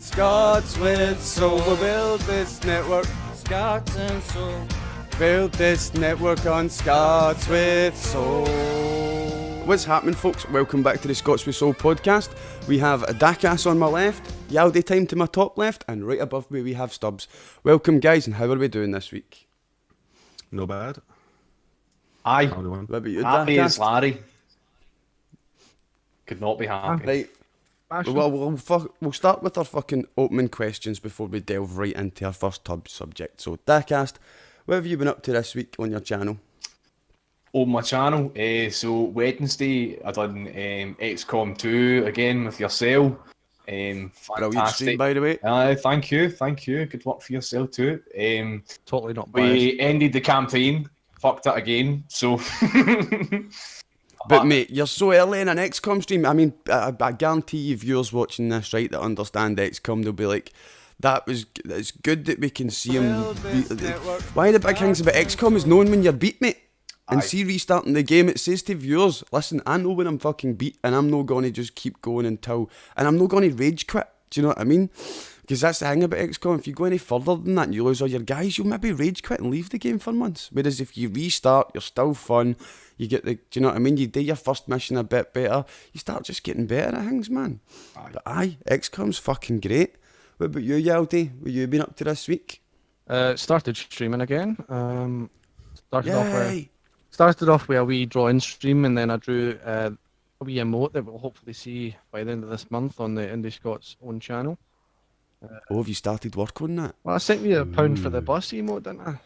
Scots with soul, we'll build this network. Scots and soul. Build this network on Scots with soul. What's happening, folks? Welcome back to the Scots with Soul podcast. We have Daakast on my left, YaldiTime to my top left, and right above me we have Stubz. Welcome, guys, and how are we doing this week? No bad. Aye. What about you, Happy Daakast? as Larry. Could not be happy. Right. Well, we'll start with our fucking opening questions before we delve right into our first subject. So, Daakast, what have you been up to this week on your channel? On my channel, so Wednesday I done XCOM 2 again with yourself. Brilliant Fantastic. stream, by the way. Thank you. Good work for yourself too. Totally not biased. We ended the campaign, fucked it again. So, But mate, you're so early in an XCOM stream. I mean, I guarantee you viewers watching this, right, that understand XCOM, they'll be like, it's good that we can see him. Why the big things about XCOM is knowing when you're beat, mate. And Aye. see restarting the game, it says to viewers, listen, I know when I'm fucking beat, and I'm not going to just keep going until, and I'm not going to rage quit. Do you know what I mean? Because that's the thing about XCOM. If you go any further than that and you lose all your guys, you'll maybe rage quit and leave the game for months. Whereas if you restart, you're still fun. You get the, do you know what I mean? You do your first mission a bit better. You start just getting better at things, man. Aye. But aye, XCOM's fucking great. What about you, Yaldi? What you been up to this week? Started streaming again. Yay! Started off with a wee drawing stream, and then I drew a wee emote that we'll hopefully see by the end of this month on the IndiScots own channel. Oh, have you started work on that? Well, I sent you £1 for the bus emote, didn't I?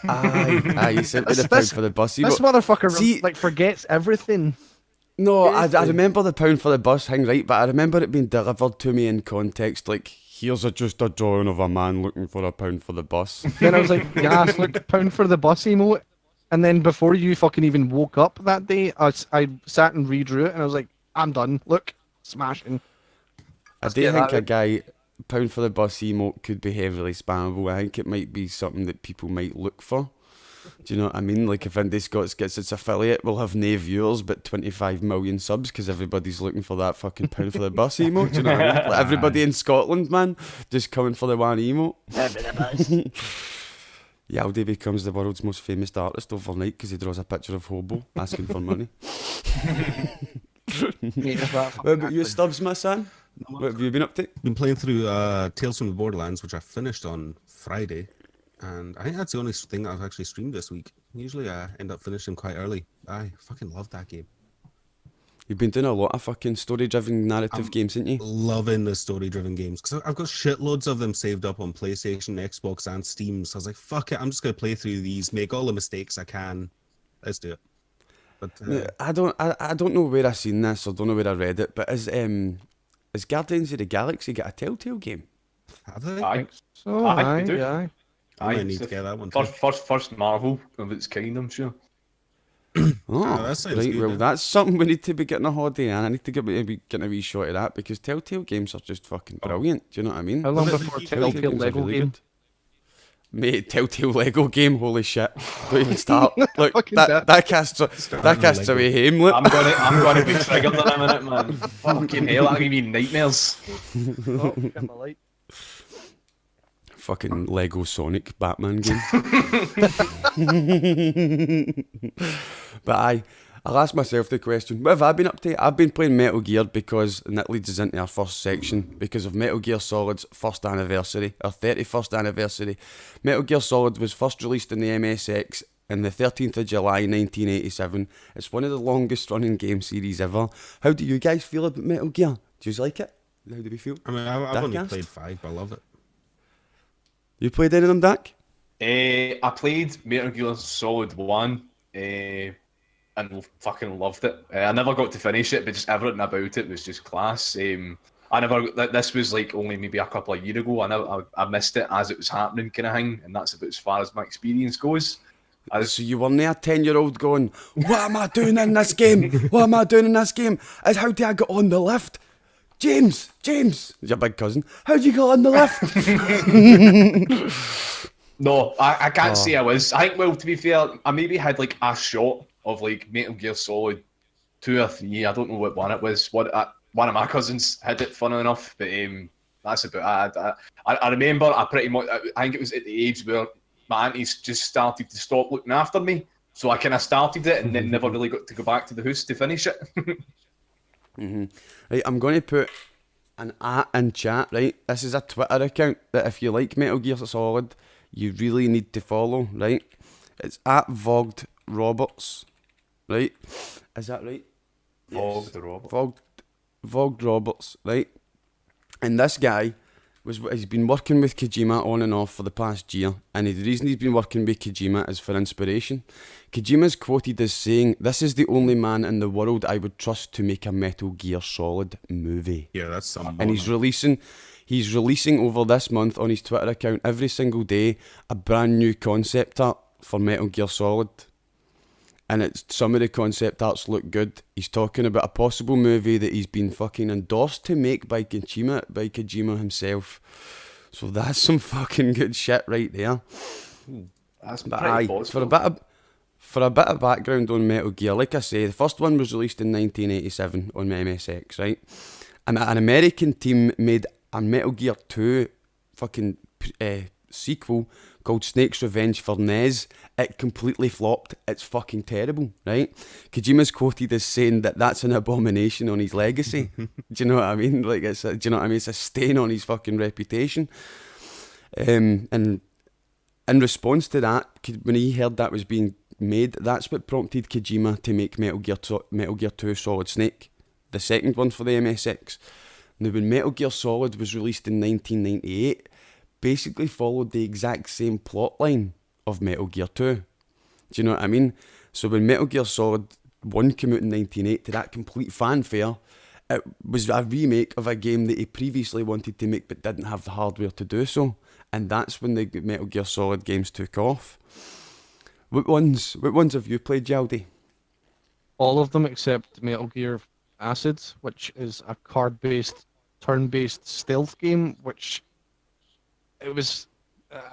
Aye, you sent me the pound for the bus. This motherfucker See- forgets everything. No, I Seriously. remember the pound for the bus thing, right? But I remember it being delivered to me in context, like, here's just a drawing of a man looking for a pound for the bus. Then I was like, yes, look, £1 for the bus emote. And then before you fucking even woke up that day, I sat and redrew it, and I was like, I'm done. Look, smashing. I Let's do get think that a guy, pound for the bus emote could be heavily spammable. I think it might be something that people might look for. Do you know what I mean? Like if IndiScots gets its affiliate, we'll have no viewers but 25 million subs because everybody's looking for that fucking pound for the bus emote. Do you know what I mean? Like everybody in Scotland, man, just coming for the one emote. Yaldi becomes the world's most famous artist overnight because he draws a picture of Hobo asking for money. What about you, Stubz, my son? What have you been up to? Been playing through Tales from the Borderlands, which I finished on Friday, and I think that's the only thing I've actually streamed this week. Usually I end up finishing quite early. I fucking love that game. You've been doing a lot of fucking story-driven narrative games, haven't you? Loving the story-driven games because I've got shitloads of them saved up on PlayStation, Xbox, and Steam. So I was like, "Fuck it, I'm just gonna play through these, make all the mistakes I can. Let's do it." But Yeah, I don't know where I seen this or don't know where I read it, but is Guardians of the Galaxy got a Telltale game? have they? aye. So, Aye, we aye, do. aye. I might Aye, need it's to the get that one too. First Marvel of its kind, I'm sure. Oh, that sounds right. good, Well, then. that's something we need to be getting a holiday in. I need to be getting a wee shot of that because Telltale games are just fucking brilliant. Do you know what I mean? How long Well, before the Telltale games are Lego really game? good. Mate, Telltale Lego game, holy shit. Don't even start. Look, Fucking that casts away him, look. I'm gonna be triggered in a minute, man. Fucking hell, that'll give me nightmares. Oh, get my light. Fucking Lego Sonic Batman game. But I'll ask myself the question, what have I been up to? I've been playing Metal Gear because, and that leads us into our first section, because of Metal Gear Solid's first anniversary, our 31st anniversary. Metal Gear Solid was first released in the MSX on the 13th of July 1987. It's one of the longest running game series ever. How do you guys feel about Metal Gear? Do you like it? How do we feel? I mean, I've only Daakast? played 5, but I love it. You played any of them, Dak? I played Metal Gear Solid 1 and fucking loved it. I never got to finish it, but just everything about it was just class. This was like only maybe a couple of years ago. I missed it as it was happening, kind of thing, and that's about as far as my experience goes. So you were near a 10-year-old going, what am I doing in this game? What am I doing in this game? Is how do I get on the lift? James, your big cousin, how'd you get on the lift? No, I can't say I was. I think, well, to be fair, I maybe had like a shot of like Metal Gear Solid 2 or 3. I don't know what one it was. One of my cousins had it, funny enough, but That's about it. I remember I pretty much, I think it was at the age where my aunties just started to stop looking after me. So I kind of started it and then never really got to go back to the house to finish it. Right, I'm going to put an in chat, right? This is a Twitter account that if you like Metal Gear Solid, you really need to follow, right? It's at Vogged Roberts, right? Is that right? Vogged Roberts. Vogged Roberts, right? And this guy he's been working with Kojima on and off for the past year, and the reason he's been working with Kojima is for inspiration. Kojima's quoted as saying, "This is the only man in the world I would trust to make a Metal Gear Solid movie." Yeah, that's some. And he's releasing over this month on his Twitter account every single day a brand new concept art for Metal Gear Solid. And some of the concept arts look good. He's talking about a possible movie that he's been fucking endorsed to make by Kojima himself. So that's some fucking good shit right there. That's But pretty possible. For a bit of background on Metal Gear, like I say, the first one was released in 1987 on MSX, right? And an American team made a Metal Gear 2 fucking sequel called Snake's Revenge for NES. It completely flopped. It's fucking terrible, right? Kojima's quoted as saying that that's an abomination on his legacy. Do you know what I mean? Like, do you know what I mean? It's a stain on his fucking reputation. And in response to that, when he heard that was being made, that's what prompted Kojima to make Metal Gear 2 Solid Snake, the second one for the MSX. Now, when Metal Gear Solid was released in 1998, basically followed the exact same plot line of Metal Gear 2. Do you know what I mean? So when Metal Gear Solid 1 came out in 1998, to that complete fanfare, it was a remake of a game that he previously wanted to make but didn't have the hardware to do so. And that's when the Metal Gear Solid games took off. What ones have you played, Yaldi? All of them except Metal Gear Acid, which is a card-based, turn-based stealth game, which it was,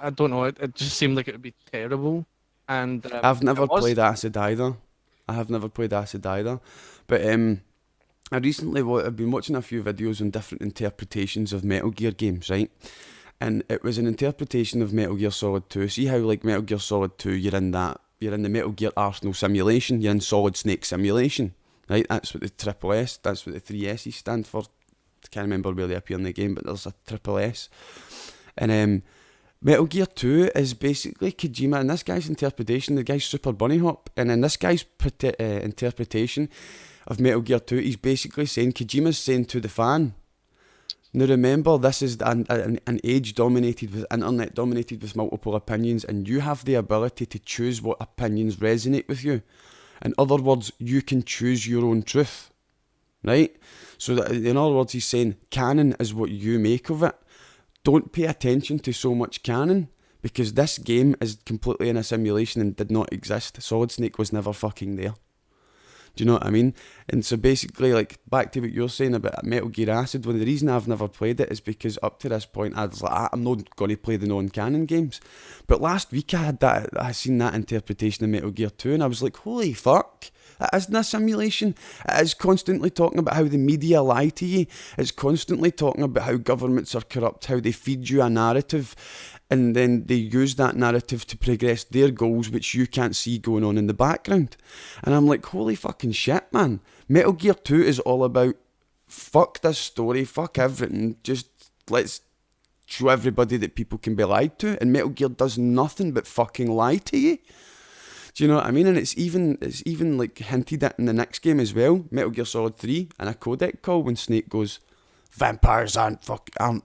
I don't know, it just seemed like it would be terrible. And I've never played Acid either. But I recently I've been watching a few videos on different interpretations of Metal Gear games, right? And it was an interpretation of Metal Gear Solid 2. See how, like, Metal Gear Solid 2, you're in the Metal Gear Arsenal simulation, you're in Solid Snake simulation, right? That's what the triple S, that's what the 3 S's stand for. I can't remember where they appear in the game, but there's a triple S. And Metal Gear 2 is basically Kojima, and this guy's interpretation, the guy's Super Bunny Hop, and in this guy's interpretation of Metal Gear 2, he's basically saying, Kojima's saying to the fan, now remember, this is an age dominated with internet, dominated with multiple opinions, and you have the ability to choose what opinions resonate with you. In other words, you can choose your own truth, right? So that, in other words, he's saying, canon is what you make of it. Don't pay attention to so much canon, because this game is completely in a simulation and did not exist. Solid Snake was never fucking there. Do you know what I mean? And so basically, like, back to what you're saying about Metal Gear Acid, well, the reason I've never played it is because up to this point I was like, I'm not going to play the non-canon games. But last week I seen that interpretation of Metal Gear 2 and I was like, holy fuck. It isn't a simulation. It is constantly talking about how the media lie to you. It's constantly talking about how governments are corrupt, how they feed you a narrative, and then they use that narrative to progress their goals, which you can't see going on in the background. And I'm like, holy fucking shit, man. Metal Gear 2 is all about, fuck this story, fuck everything, just let's show everybody that people can be lied to. And Metal Gear does nothing but fucking lie to you. Do you know what I mean? And it's even like hinted at in the next game as well, Metal Gear Solid 3, and a codec call when Snake goes, vampires aren't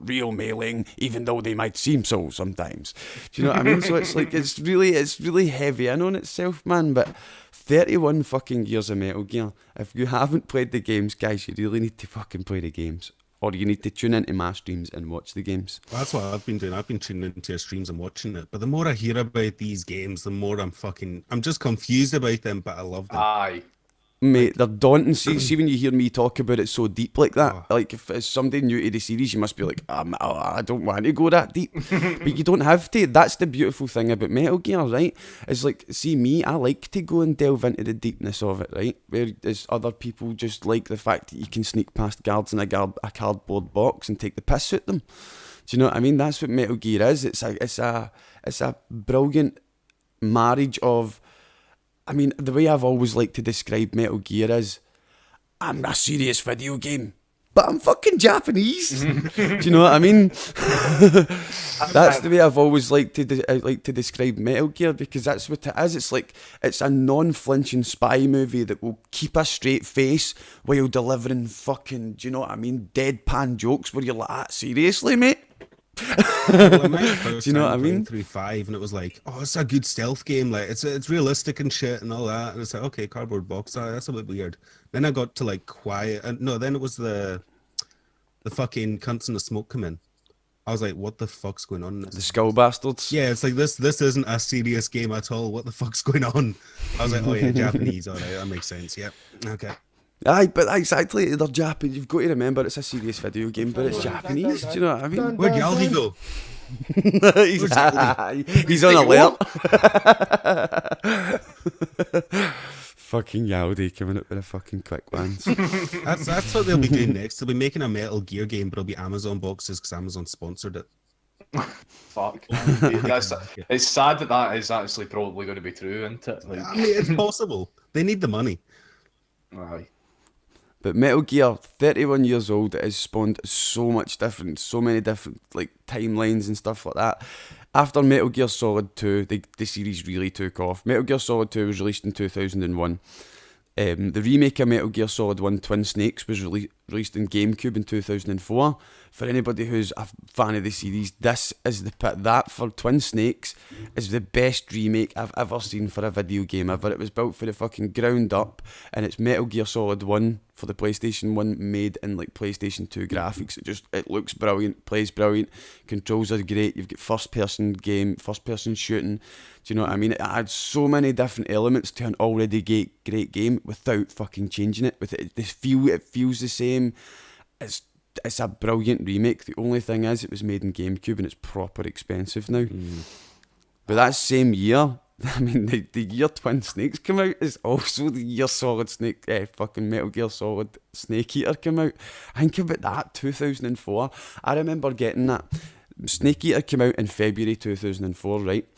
real, mailing, even though they might seem so sometimes. Do you know what I mean? So it's like it's really heavy in on itself, man. But 31 fucking years of Metal Gear. If you haven't played the games, guys, you really need to fucking play the games. Or you need to tune into my streams and watch the games. Well, that's what I've been doing. I've been tuning into your streams and watching it. But the more I hear about these games, the more I'm just confused about them, but I love them. Aye. Mate, they're daunting. See when you hear me talk about it so deep like that, Oh. like if it's somebody new to the series, you must be like, I don't want to go that deep. But you don't have to. That's the beautiful thing about Metal Gear, right? It's like, see me, I like to go and delve into the deepness of it, right? Whereas other people just like the fact that you can sneak past guards in a cardboard box and take the piss at them. Do you know what I mean? That's what Metal Gear is. It's a brilliant marriage of, I mean, the way I've always liked to describe Metal Gear is, I'm a serious video game, but I'm fucking Japanese. Do you know what I mean? That's the way I've always liked to describe Metal Gear, because that's what it is. It's like, it's a non-flinching spy movie that will keep a straight face while delivering fucking, do you know what I mean, deadpan jokes where you're like, seriously, mate? Well, I remember first Do you know time what I playing mean? through 5, and it was like, oh, it's a good stealth game. Like it's realistic and shit and all that. And it's like, okay, cardboard box. That's a bit weird. Then I got to like quiet. No, then it was the fucking cunts in the smoke come in. I was like, what the fuck's going on? The Skull Bastards. Yeah, it's like this isn't a serious game at all. What the fuck's going on? I was like, oh yeah, Japanese. All right, that makes sense. Yep. Okay. Aye, but exactly, they're Japanese. You've got to remember it's a serious video game, but it's Japanese. Do you know what I mean? Where'd Yaldi go? he's on alert. Fucking Yaldi coming up with a fucking quick ones. That's what they'll be doing next. They'll be making a Metal Gear game, but it'll be Amazon boxes because Amazon sponsored it. Fuck. It's sad that is actually probably going to be true, isn't it? Like, I mean, it's possible. They need the money. aye. But Metal Gear, 31 years old, it has spawned so many different like timelines and stuff like that. After Metal Gear Solid 2, the series really took off. Metal Gear Solid 2 was released in 2001. The remake of Metal Gear Solid 1 Twin Snakes was released in GameCube in 2004. For anybody who's a fan of the series, this is that for Twin Snakes is the best remake I've ever seen for a video game ever. It was built for the fucking ground up, and it's Metal Gear Solid 1 for the PlayStation 1 made in like PlayStation 2 graphics. It looks brilliant, plays brilliant, controls are great. You've got first person shooting. Do you know what I mean? It adds so many different elements to an already great game without fucking changing it. It feels the same. It's a brilliant remake. The only thing is, it was made in GameCube and it's proper expensive now. But that same year, I mean, the year Twin Snakes came out is also the year fucking Metal Gear Solid Snake Eater came out. Think about that, 2004. I remember getting that. Snake Eater came out in February 2004, right?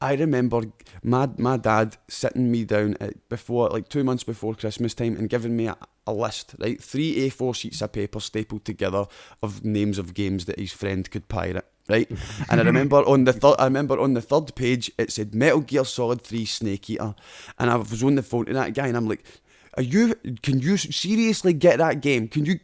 I remember my dad sitting me down before, like 2 months before Christmas time, and giving me a list, right? 3 A4 sheets of paper stapled together of names of games that his friend could pirate, right? And I remember on the third page it said Metal Gear Solid 3 Snake Eater, and I was on the phone to that guy, and I'm like, can you seriously get that game? Can you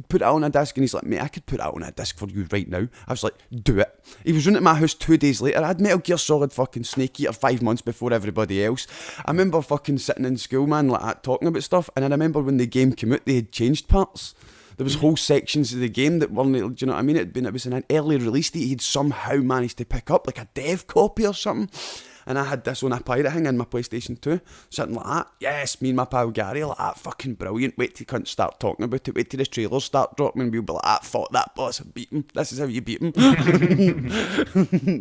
put it on a disc? And he's like, mate, I could put it on a disc for you right now. I was like, do it. He was running at my house 2 days later. I had Metal Gear Solid fucking Snake Eater 5 months before everybody else. I remember fucking sitting in school, man, like that, talking about stuff. And I remember when the game came out, they had changed parts. There was whole sections of the game that weren't, do you know what I mean? It was in an early release that he'd somehow managed to pick up, like a dev copy or something. And I had this on a pirate thing in my PlayStation 2. Something like that. Yes, me and my pal Gary, like that, fucking brilliant. Wait till you can't start talking about it. Wait till the trailers start dropping and we'll be like, fought that boss, beat him. This is how you beat him.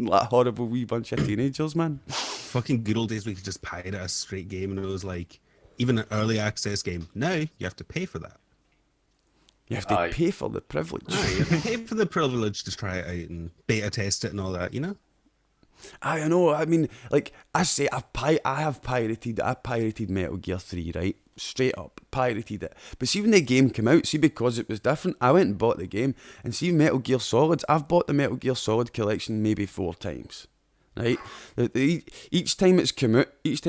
Like horrible wee bunch of teenagers, man. Fucking good old days we could just pirate a straight game, and it was like, even an early access game. Now you have to pay for that. You have to pay for the privilege. You have to pay for the privilege to try it out and beta test it and all that, you know? I know. I mean, like I say, I pirated Metal Gear 3, right? Straight up, pirated it. But see, when the game came out, see, because it was different, I went and bought the game. And see, Metal Gear Solids, I've bought the Metal Gear Solid collection maybe 4 times, right? Each time it's come out, it's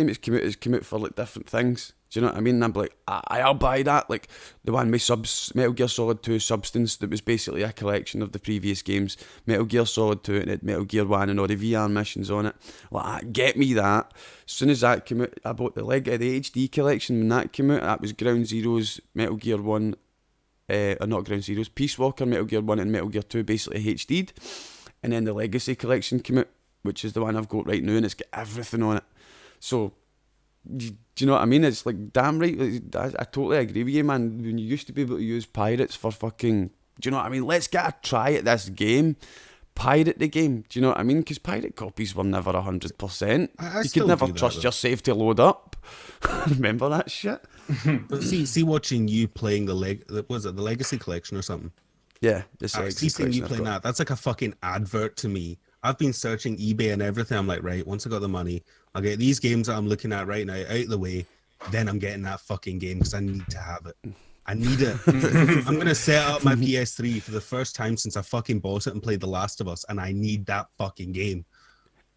come out for like different things. Do you know what I mean? And I'm like, I'll buy that. Like the one with Metal Gear Solid 2 Substance, that was basically a collection of the previous games. Metal Gear Solid 2 and it had Metal Gear 1 and all the VR missions on it. Like, get me that. As soon as that came out, I bought the HD collection when that came out. That was Ground Zeroes, Metal Gear 1, or not Ground Zeroes, Peace Walker, Metal Gear 1 and Metal Gear 2 basically HD'd. And then the Legacy collection came out, which is the one I've got right now, and it's got everything on it. So do you know what I mean? It's like, damn right, I totally agree with you, man. When you used to be able to use pirates for fucking, do you know what I mean? Let's get a try at this game. Pirate the game, do you know what I mean? Because pirate copies were never 100%. I You still could never do that, trust though. your save to load up. Remember that shit? But see, watching you playing the Legacy Collection or something. Yeah, it's I like see seeing you I've playing got. that. That's like a fucking advert to me. I've been searching eBay and everything. I'm like, right, once I got the money, I'll get these games that I'm looking at right now out of the way. Then I'm getting that fucking game because I need to have it. I need it. I'm gonna set up my PS3 for the first time since I fucking bought it and played The Last of Us, and I need that fucking game.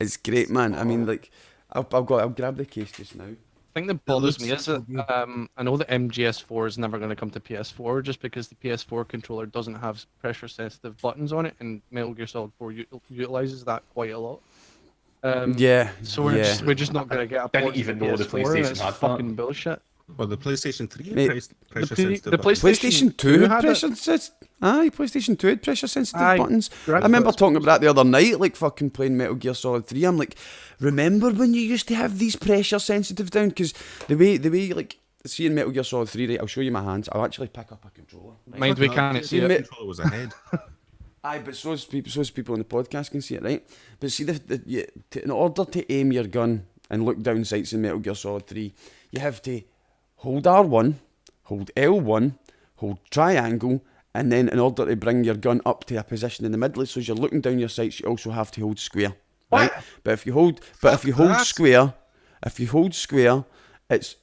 It's great, man. I mean, like, I'll grab the case just now. I think that bothers me looks is so that good. I know that MGS4 is never going to come to PS4 just because the PS4 controller doesn't have pressure sensitive buttons on it, and Metal Gear Solid 4 utilizes that quite a lot. Yeah, So yeah. we're just not going to get a Didn't port to even know the PS4, and PlayStation it's had that. fucking bullshit. Well, the PlayStation 3 Mate, pressure P- sensitive. the buttons. PlayStation 2 had had it. pressure sensitive. Aye, PlayStation 2 had pressure sensitive Aye, buttons. I Gran remember Turismo talking about that the other night, like fucking playing Metal Gear Solid 3. I'm like, remember when you used to have these pressure sensitive down? Because the way, like, seeing Metal Gear Solid 3, right, I'll show you my hands. I'll actually pick up a controller. Right? Mind we Fucking can't hell, see the it. controller was ahead. Aye, but so's people on the podcast can see it, right? But see, in order to aim your gun and look down sights in Metal Gear Solid 3, you have to hold R1, hold L1, hold triangle, and then in order to bring your gun up to a position in the middle, so as you're looking down your sights, you also have to hold square. Right? But if you hold square, it's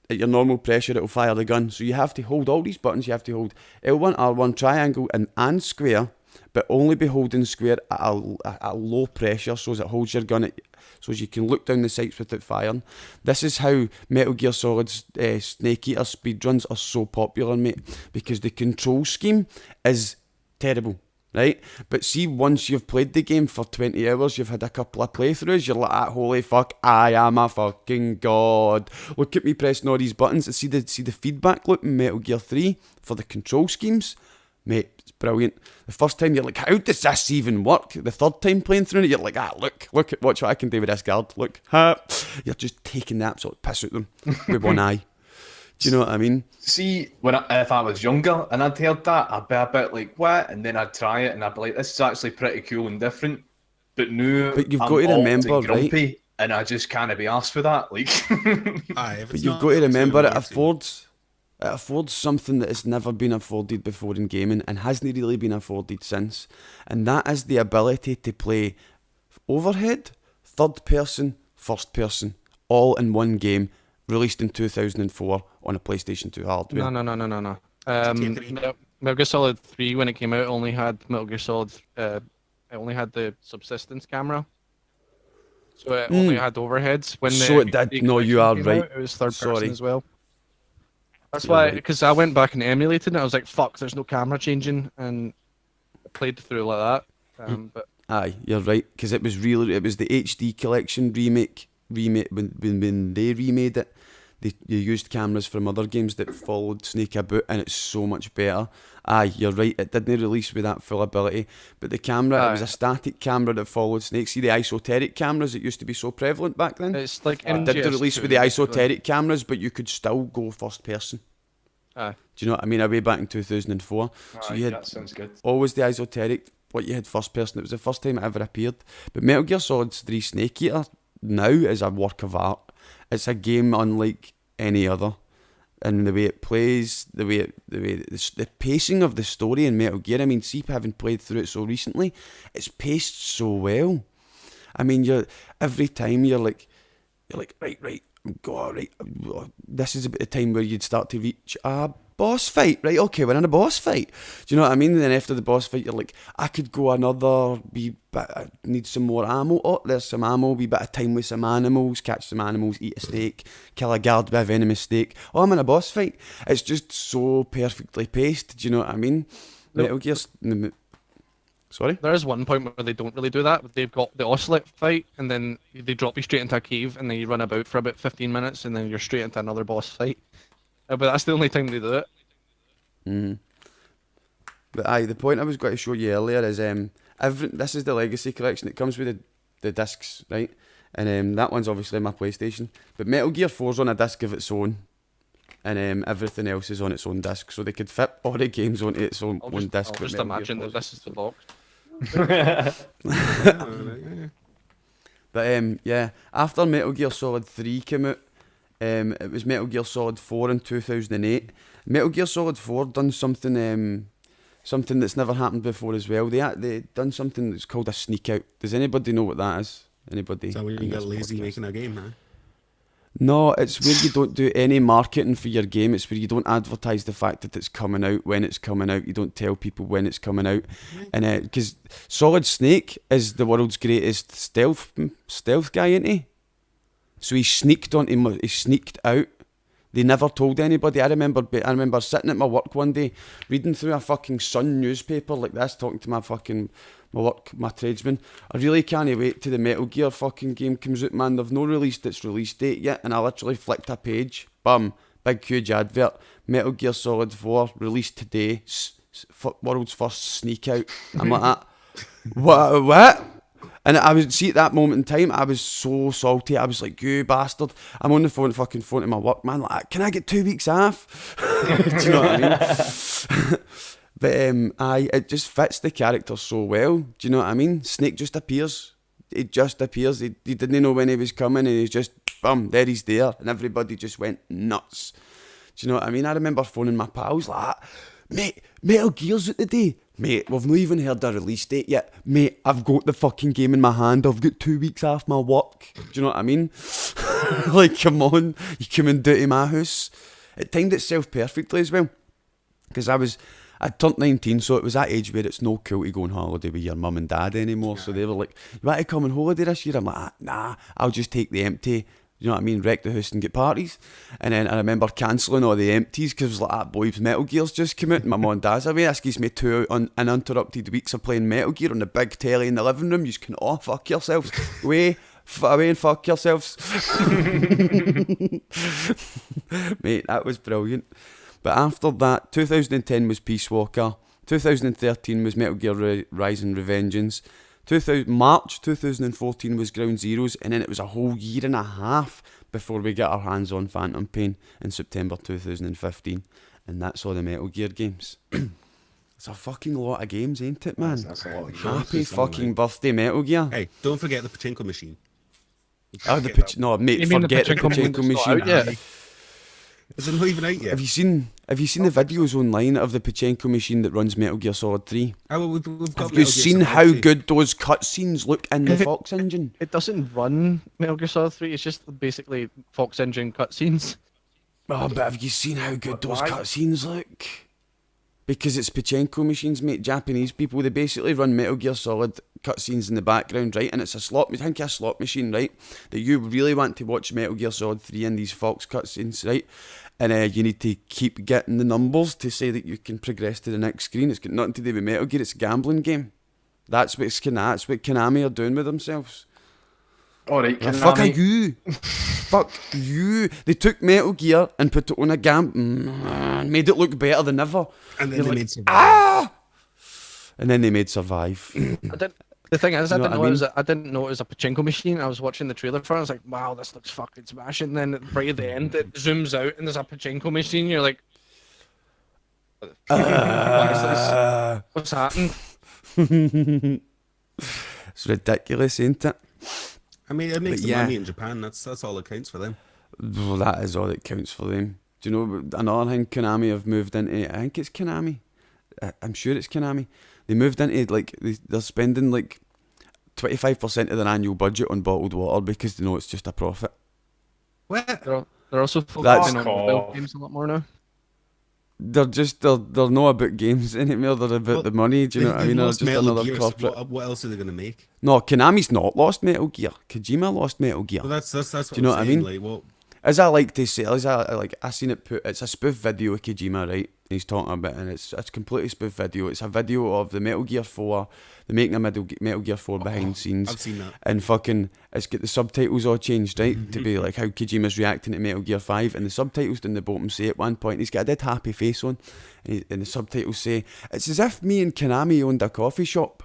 at your normal pressure, it'll fire the gun. So you have to hold all these buttons. You have to hold L1, R1, triangle, and square, but only be holding square at a low pressure, so as it holds your gun so as you can look down the sights without firing. This is how Metal Gear Solid's Snake Eater speedruns are so popular, mate, because the control scheme is terrible. Right? But see, once you've played the game for 20 hours, you've had a couple of playthroughs, you're like, holy fuck, I am a fucking god. Look at me pressing all these buttons and see the feedback loop in Metal Gear 3 for the control schemes. Mate, it's brilliant. The first time you're like, how does this even work? The third time playing through it, you're like, watch what I can do with this guard. Look, you're just taking the absolute piss out of them with one eye. Do you know what I mean? See, if I was younger and I'd heard that, I'd be a bit like, what? And then I'd try it and I'd be like, this is actually pretty cool and different. But now But you've I'm got to old remember, and grumpy, and I just can't be asked for that. Like, Aye, if But it's you've not got to up remember it Martin. affords something that has never been afforded before in gaming and hasn't really been afforded since. And that is the ability to play overhead, third person, first person, all in one game, released in 2004 on a PlayStation 2 hardware. No. GTA 3. Metal Gear Solid 3, when it came out, only had Metal Gear Solid. It only had the subsistence camera, so it only had overheads. When So the it did. HD No, you collection are came right. out, it was third Sorry. person as well. That's You're why, right. because I went back and emulated it. I was like, "Fuck, there's no camera changing," and I played through like that. But Aye, you're right, because it was the HD collection remake when they remade it. They used cameras from other games that followed Snake about, and it's so much better. Aye, you're right, it didn't release with that full ability, but the camera, it was a static camera that followed Snake. See the esoteric cameras that used to be so prevalent back then? it's like It did release with the esoteric cameras, but you could still go first person. Aye. Do you know what I mean? Way back in 2004. So you had that sounds good. always the esoteric, what you had first person. It was the first time it ever appeared. But Metal Gear Solid 3 Snake Eater now is a work of art. It's a game unlike any other. And the way it plays, the pacing of the story in Metal Gear. I mean, see, having played through it so recently, it's paced so well. I mean, every time you're like, right, go right. This is about the time where you'd start to reach a boss fight, right? Okay, we're in a boss fight. Do you know what I mean? And then after the boss fight, you're like, I could go another wee bit. I need some more ammo. Oh, there's some ammo. Wee bit of time with some animals. Catch some animals. Eat a steak. Kill a guard with a venomous steak. Oh, I'm in a boss fight. It's just so perfectly paced. Do you know what I mean? Metal Gear. Sorry. There is one point where they don't really do that. They've got the oscillate fight, and then they drop you straight into a cave, and then you run about for about 15 minutes, and then you're straight into another boss fight. But that's the only time they do it. But aye, the point I was going to show you earlier is this is the Legacy Collection. It comes with the discs, right? And that one's obviously my PlayStation. But Metal Gear 4's on a disc of its own. And everything else is on its own disc. So they could fit all the games onto its own disc. I'll just imagine that this is the box. But yeah, after Metal Gear Solid 3 came out, it was Metal Gear Solid 4 in 2008. Metal Gear Solid 4 done something that's never happened before as well. They done something that's called a sneak out. Does anybody know what that is? Anybody? So when you in get this lazy podcast? making a game, huh? No, it's where you don't do any marketing for your game. It's where you don't advertise the fact that it's coming out, when it's coming out. You don't tell people when it's coming out. And because Solid Snake is the world's greatest stealth guy, isn't he? So he sneaked out. They never told anybody. I remember sitting at my work one day, reading through a fucking Sun newspaper like this, talking to my tradesman. I really can't wait till the Metal Gear fucking game comes out, man. They've not released its release date yet, and I literally flicked a page. Bum, big huge advert. Metal Gear Solid 4 released today. World's first sneak out. I'm like that. What? And I was, see, at that moment in time, I was so salty. I was like, you bastard. I'm on the phone to my work, man. Like, can I get 2 weeks off? Do you know what I mean? But it just fits the character so well. Do you know what I mean? Snake just appears. He just appears. He didn't know when he was coming, and he's just, bum, there he's there. And everybody just went nuts. Do you know what I mean? I remember phoning my pals like, mate, Metal Gear's out today. Mate, we've not even heard the release date yet. Mate, I've got the fucking game in my hand. I've got 2 weeks off my work. Do you know what I mean? Like, come on. You come and do it to my house. It timed itself perfectly as well. Because I turned 19, so it was that age where it's no cool to go on holiday with your mum and dad anymore. So they were like, you want to come on holiday this year? I'm like, nah, I'll just take the empty. You know what I mean? Wreck the house and get parties. And then I remember cancelling all the empties because it was like, that boy's Metal Gear's just come out and my mum and dad's away. This gives me 2 uninterrupted weeks of playing Metal Gear on the big telly in the living room. You just can, fuck yourselves. Away and fuck yourselves. Mate, that was brilliant. But after that, 2010 was Peace Walker. 2013 was Metal Gear Rise and Revengeance. March 2014 was Ground Zeroes, and then it was a whole year and a half before we got our hands on Phantom Pain in September 2015, and that's all the Metal Gear games. It's a fucking lot of games, ain't it, man? That's a lot of games. Happy fucking birthday, Metal Gear. Hey, don't forget the pachinko machine. Oh, no, mate, You mean the forget the pachinko pachinko machine's not machine. out yet? Is it not even out yet? Have you seen the videos online of the pachinko machine that runs Metal Gear Solid 3? We've got Have Metal you Gear seen Solid how 2. good those cutscenes look in the Fox engine? It doesn't run Metal Gear Solid 3, it's just basically Fox Engine cutscenes. Oh, but have you seen how good those Why? cutscenes look? Because it's pachinko machines, mate. Japanese people, they basically run Metal Gear Solid cutscenes in the background, right? And it's a slot machine, right? That you really want to watch Metal Gear Solid 3 in these Fox cutscenes, right? And you need to keep getting the numbers to say that you can progress to the next screen. It's got nothing to do with Metal Gear, it's a gambling game. That's what Konami are doing with themselves. Alright, Ah, fuck you. Fuck you. They took Metal Gear and put it on a made it look better than ever. And then You're they like, made some. And then they made Survive. The thing is, You I know didn't what I know I didn't know it was a pachinko machine. I was watching the trailer for it. I was like, wow, this looks fucking smashing. And then right at the end, it zooms out and there's a pachinko machine. You're like, what is this? What's happened? It's ridiculous, ain't it? I mean, it makes But the yeah. money in Japan. That's all that counts for them. Well, that is all that counts for them. Do you know another thing Konami have moved into? I think it's Konami. I'm sure it's Konami. They moved into, like, they're spending like 25% of their annual budget on bottled water because they know it's just a profit. What? They're also That's focusing on mobile games a lot more now. They're not about games anymore. They're about the money. Do you know what I mean? They're Lost just Metal another Gear, corporate. What else are they going to make? No, Konami's not lost Metal Gear. Kojima lost Metal Gear. Well, that's what Do you know I'm what I saying. mean? Like, well, As I like to say, I seen it put. It's a spoof video of Kojima, right? He's talking about, and it's completely spoof video. It's a video of the Metal Gear 4, the making of Metal Gear 4 behind scenes. I've seen that. And fucking, it's got the subtitles all changed, right? To be like how Kojima's reacting to Metal Gear 5. And the subtitles down the bottom say at one point, he's got a dead happy face on. And the subtitles say, it's as if me and Konami owned a coffee shop.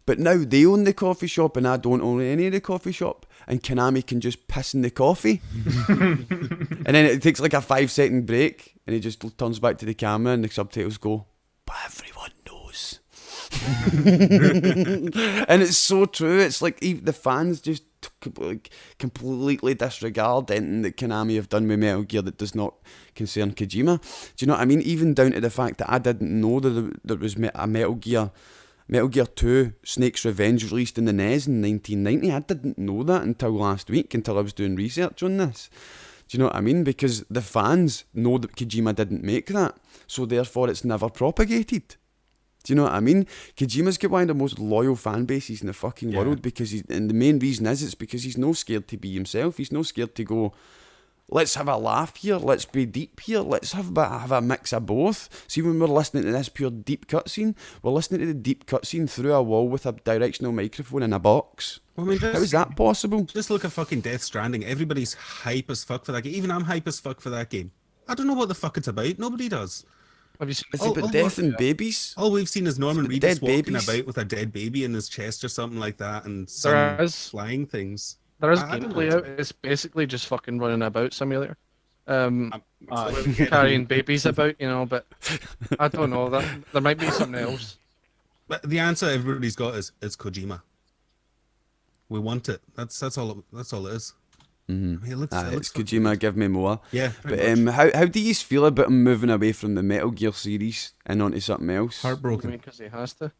But now they own the coffee shop and I don't own any of the coffee shop, and Konami can just piss in the coffee. And then it takes like a 5-second break and he just turns back to the camera and the subtitles go, but everyone knows. And it's so true. It's like even the fans just completely disregard anything that Konami have done with Metal Gear that does not concern Kojima. Do you know what I mean? Even down to the fact that I didn't know that there was a Metal Gear 2 Snake's Revenge released in the NES in 1990. I didn't know that until last week, until I was doing research on this. Do you know what I mean? Because the fans know that Kojima didn't make that, so therefore it's never propagated. Do you know what I mean? Kojima's got one of the most loyal fan bases in the fucking world, because and the main reason is it's because he's no scared to be himself. He's no scared to go, let's have a laugh here, let's be deep here, let's have a mix of both. See, when we're listening to this pure deep cutscene, we're listening to the deep cutscene through a wall with a directional microphone in a box. Well, I mean, how is that possible? Just look at fucking Death Stranding. Everybody's hype as fuck for that game. Even I'm hype as fuck for that game. I don't know what the fuck it's about. Nobody does. Have you seen? It's about death and babies. All we've seen is Norman It's Reedus dead walking babies. about with a dead baby in his chest or something like that, and There some is- flying things. There is I don't gameplay know. out. It's basically just fucking running about simulator. It's Carrying babies about, you know, but I don't know. That there might be something else. But the answer everybody's got is it's Kojima. We want it. That's all. That's all it is. I mean, it looks It's fucking Kojima, good. give me more. Yeah. But pretty much. how do you feel about him moving away from the Metal Gear series and onto something else? Heartbroken. Because he has to.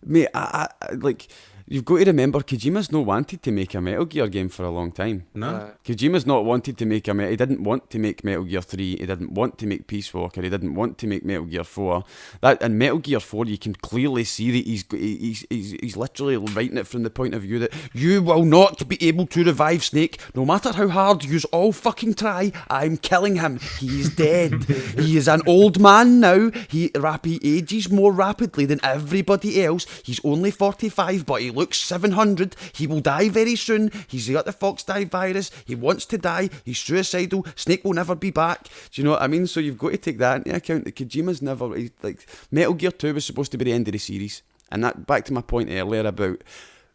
Mate, I like, you've got to remember, Kojima's not wanted to make a Metal Gear game for a long time. No. Kojima's not wanted to make he didn't want to make Metal Gear 3, he didn't want to make Peace Walker, he didn't want to make Metal Gear 4. That in Metal Gear 4 you can clearly see that he's literally writing it from the point of view that you will not be able to revive Snake, no matter how hard you all fucking try. I'm killing him. He's dead. He is an old man now. He ages more rapidly than everybody else. He's only 45, but he looks 700. He will die very soon. He's got the fox die virus. He wants to die. He's suicidal. Snake will never be back. Do you know what I mean? So you've got to take that into account. That Kojima's never, like, Metal Gear 2 was supposed to be the end of the series, and that, back to my point earlier about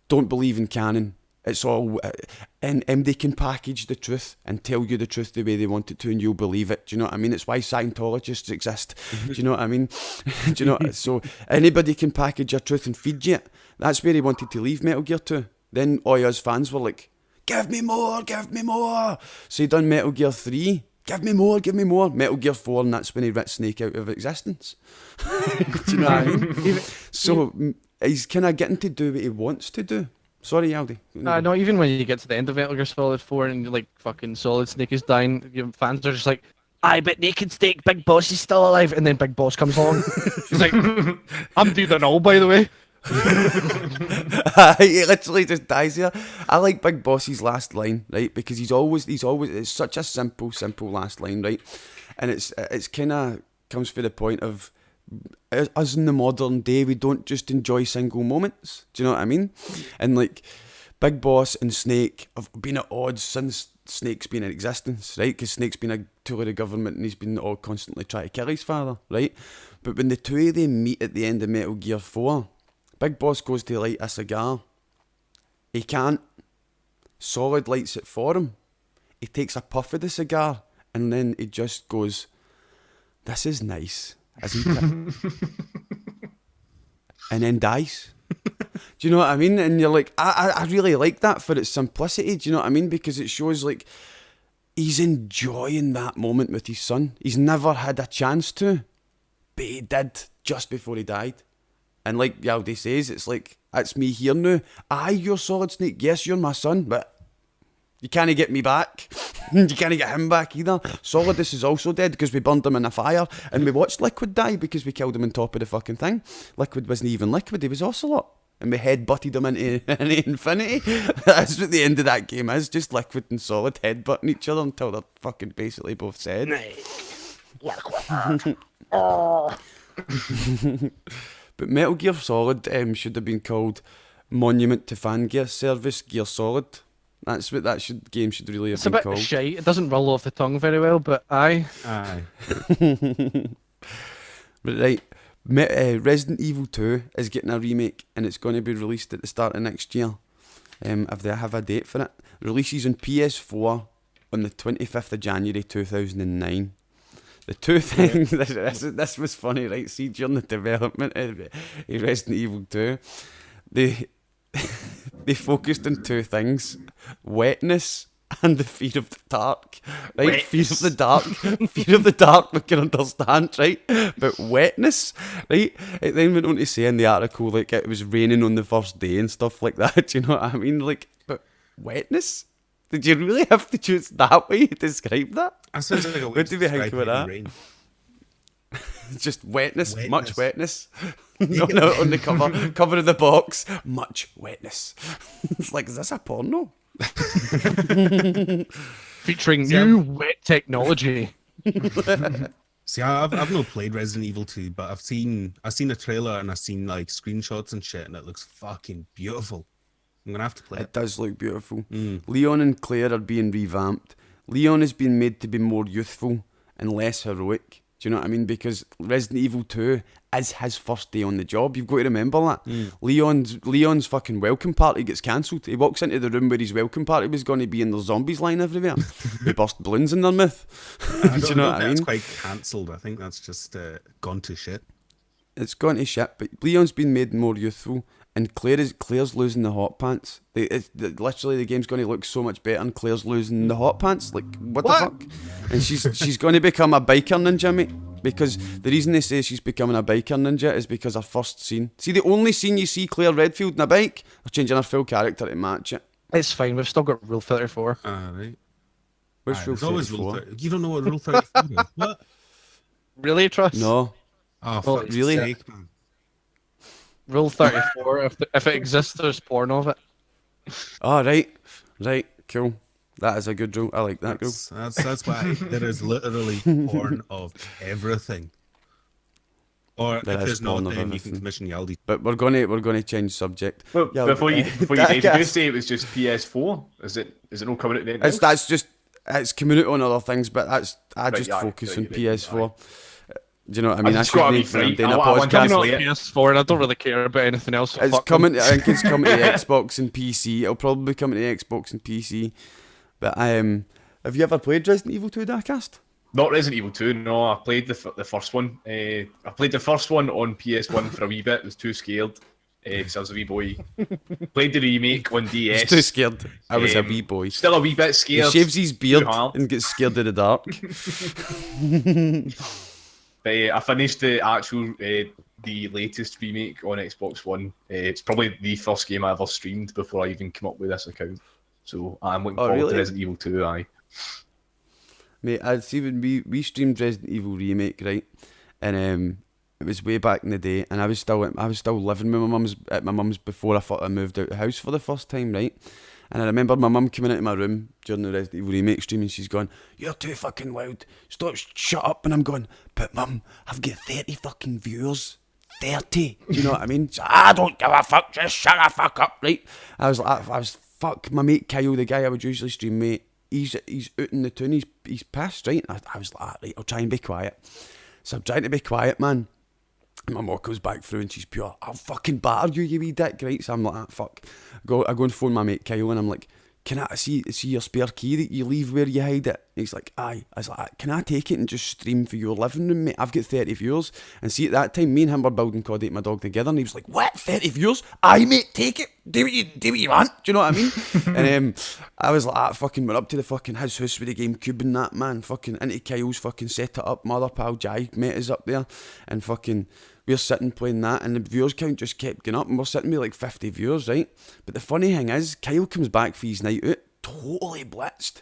don't believe in canon. It's all, and they can package the truth and tell you the truth the way they want it to, and you'll believe it. Do you know what I mean? It's why Scientologists exist. Do you know what I mean? Do you know? So anybody can package your truth and feed you it. That's where he wanted to leave Metal Gear 2. Then all us fans were like, give me more, give me more. So he done Metal Gear 3. Give me more, give me more. Metal Gear 4, and that's when he ripped Snake out of existence. Do you know what I mean? So he's kind of getting to do what he wants to do. Sorry, Yaldi. No, even when you get to the end of Metal Gear Solid 4 and like fucking Solid Snake is dying, your fans are just like, I bet Naked Snake, Big Boss is still alive, and then Big Boss comes along. He's like, I'm doing that all, by the way. He literally just dies here. I like Big Boss's last line, right? Because he's always it's such a simple last line, right? And it's kind of comes for the point of us in the modern day, we don't just enjoy single moments. Do you know what I mean? And like Big Boss and Snake have been at odds since Snake's been in existence, right? Because Snake's been a tool of the government and he's been all constantly trying to kill his father, right? But when the two of them meet at the end of Metal Gear 4, Big Boss goes to light a cigar. He can't. Solid lights it for him. He takes a puff of the cigar and then he just goes, this is nice, isn't it? And then dies. Do you know what I mean? And you're like, I really like that for its simplicity. Do you know what I mean? Because it shows like he's enjoying that moment with his son. He's never had a chance to, but he did just before he died. And like Yaldi says, it's like, that's me here now. Aye, you're Solid Snake. Yes, you're my son, but you can't get me back. You can't get him back either. Solidus is also dead because we burned him in a fire, and we watched Liquid die because we killed him on top of the fucking thing. Liquid wasn't even Liquid, he was Ocelot. And we headbutted him into infinity. That's what the end of that game is. Just Liquid and Solid headbutting each other until they're fucking basically both dead. But Metal Gear Solid should have been called Monument to Fan Gear Service Gear Solid. That's what game should really have It's a been bit called. shite. It doesn't roll off the tongue very well, but aye. Aye. But right, Resident Evil 2 is getting a remake, and it's going to be released at the start of next year. If they have a date for it. Releases on PS4 on the 25th of January 2009. The two things, this was funny, right? See, during the development of Resident Evil 2, they focused on two things: wetness and the fear of the dark. Right? Wetness. Fear of the dark. Fear of the dark we can understand, right? But wetness, right? It then went on to say in the article, like, it was raining on the first day and stuff like that. Do you know what I mean? Like, but wetness? Did you really have to choose that way to describe that? That sounds like a way What to do we think describe about heavy that? rain. Just wetness, much Wetness. wetness. No, on the cover of the box, much wetness. It's like, is this a porno? Featuring new wet technology. See, I've not played Resident Evil 2, but I've seen a trailer and I've seen like screenshots and shit, and it looks fucking beautiful. I'm gonna have to play It it. does look beautiful. Leon and Claire are being revamped. Leon has been made to be more youthful and less heroic. Do you know what I mean? Because Resident Evil 2 is his first day on the job. You've got to remember that. Leon's fucking welcome party gets cancelled. He walks into the room where his welcome party was going to be, and there's zombies lying everywhere. They burst balloons in their mouth. I Do you don't know know what if I that's mean? quite cancelled. I think that's just gone to shit. It's gone to shit, but Leon's been made more youthful, and Claire's losing the hot pants. Literally, the game's going to look so much better, and Claire's losing the hot pants. Like, what the fuck? And she's going to become a biker ninja, mate. Because the reason they say she's becoming a biker ninja is because her first scene. See, the only scene you see Claire Redfield in a bike, they're changing her full character to match it. It's fine. We've still got Rule 34. Right. Where's Rule There's always Rule 34? 30. You don't know what Rule 34 is? What? Really, Trust? No. Oh, Well, fuck's really? sake, man. Rule 34. If it exists, there's porn of it. Oh, right, cool. That is a good rule. I like that rule. That's why there is literally porn of everything. Or There if is there's not, porn of then you everything. can commission Yaldi. But we're gonna change subject. Well, Yeah, before you Daakast. did you say it was just PS4? Is it not coming out then? It's coming out on other things, but I Right, just aye, focus right, on right, PS4. Do you know what I mean? just gotta be shouldn't free. doing a I want to podcast. I'm not play it. PS4 and I don't really care about anything else. So It's fuck coming. them. I think it's coming to Xbox and PC. It'll probably be coming to Xbox and PC. But have you ever played Resident Evil 2, Daakast? Not Resident Evil 2, no. I played the first one. I played the first one on PS1 for a wee bit. I was too scared because I was a wee boy. Played the remake on DS. He's too scared. I was a Um, wee boy. Still a wee bit He scared. shaves his beard hard. and gets scared of the dark. But I finished the latest remake on Xbox One. It's probably the first game I ever streamed before I even came up with this account. So I'm looking forward really? to Resident Evil 2. Aye. Mate, I'd see when we streamed Resident Evil Remake, right? And it was way back in the day, and I was still living with my mum's before I moved out the house for the first time, right? And I remember my mum coming into my room during the Resident Evil Remake stream, and she's going, "You're too fucking loud. Stop, shut up." And I'm going, "But mum, I've got 30 fucking viewers. 30. Do you know what I mean?" So, "I don't give a fuck. Just shut the fuck up," right? I was fuck. My mate Kyle, the guy I would usually stream, mate. He's out in the tune. He's pissed, right? I was like, right, I'll try and be quiet. So I'm trying to be quiet, man. And my mom goes back through and she's pure, "I'll fucking batter you, you wee dick," right? So I'm like, fuck. I go and phone my mate Kyle and I'm like, "Can I see your spare key that you leave where you hide it?" And he's like, "Aye." I was like, "Can I take it and just stream for your living room, mate? I've got 30 viewers." And see, at that time, me and him were building COD 8 My Dog together, and he was like, "What? 30 viewers? Aye, mate, take it. Do what you want." Do you know what I mean? And I was like, I fucking went up to the fucking his house with the GameCube and that, man. Fucking into Kyle's, fucking set it up. My other pal Jai met us up there, and fucking we're sitting playing that, and the viewers count just kept going up, and we're sitting with like 50 viewers, right? But the funny thing is, Kyle comes back for his night out, totally blitzed,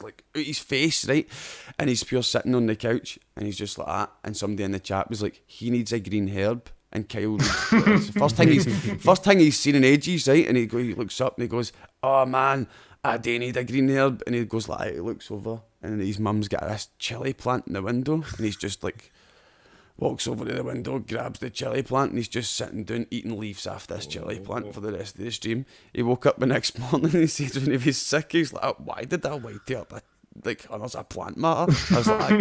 like out his face, right? And he's pure sitting on the couch, and he's just like that. And somebody in the chat was like, "He needs a green herb." And Kyle, it's the first thing he's seen in ages, right? And he looks up and he goes, "Oh man, I do need a green herb." And he goes like, he looks over, and his mum's got this chili plant in the window, and he's just like, walks over to the window, grabs the chili plant, and he's just sitting down eating leaves off this chili plant for the rest of the stream. He woke up the next morning and he said when he was sick, he's like, "Why did I wake you up? like, oh, there's a plant matter. I was like,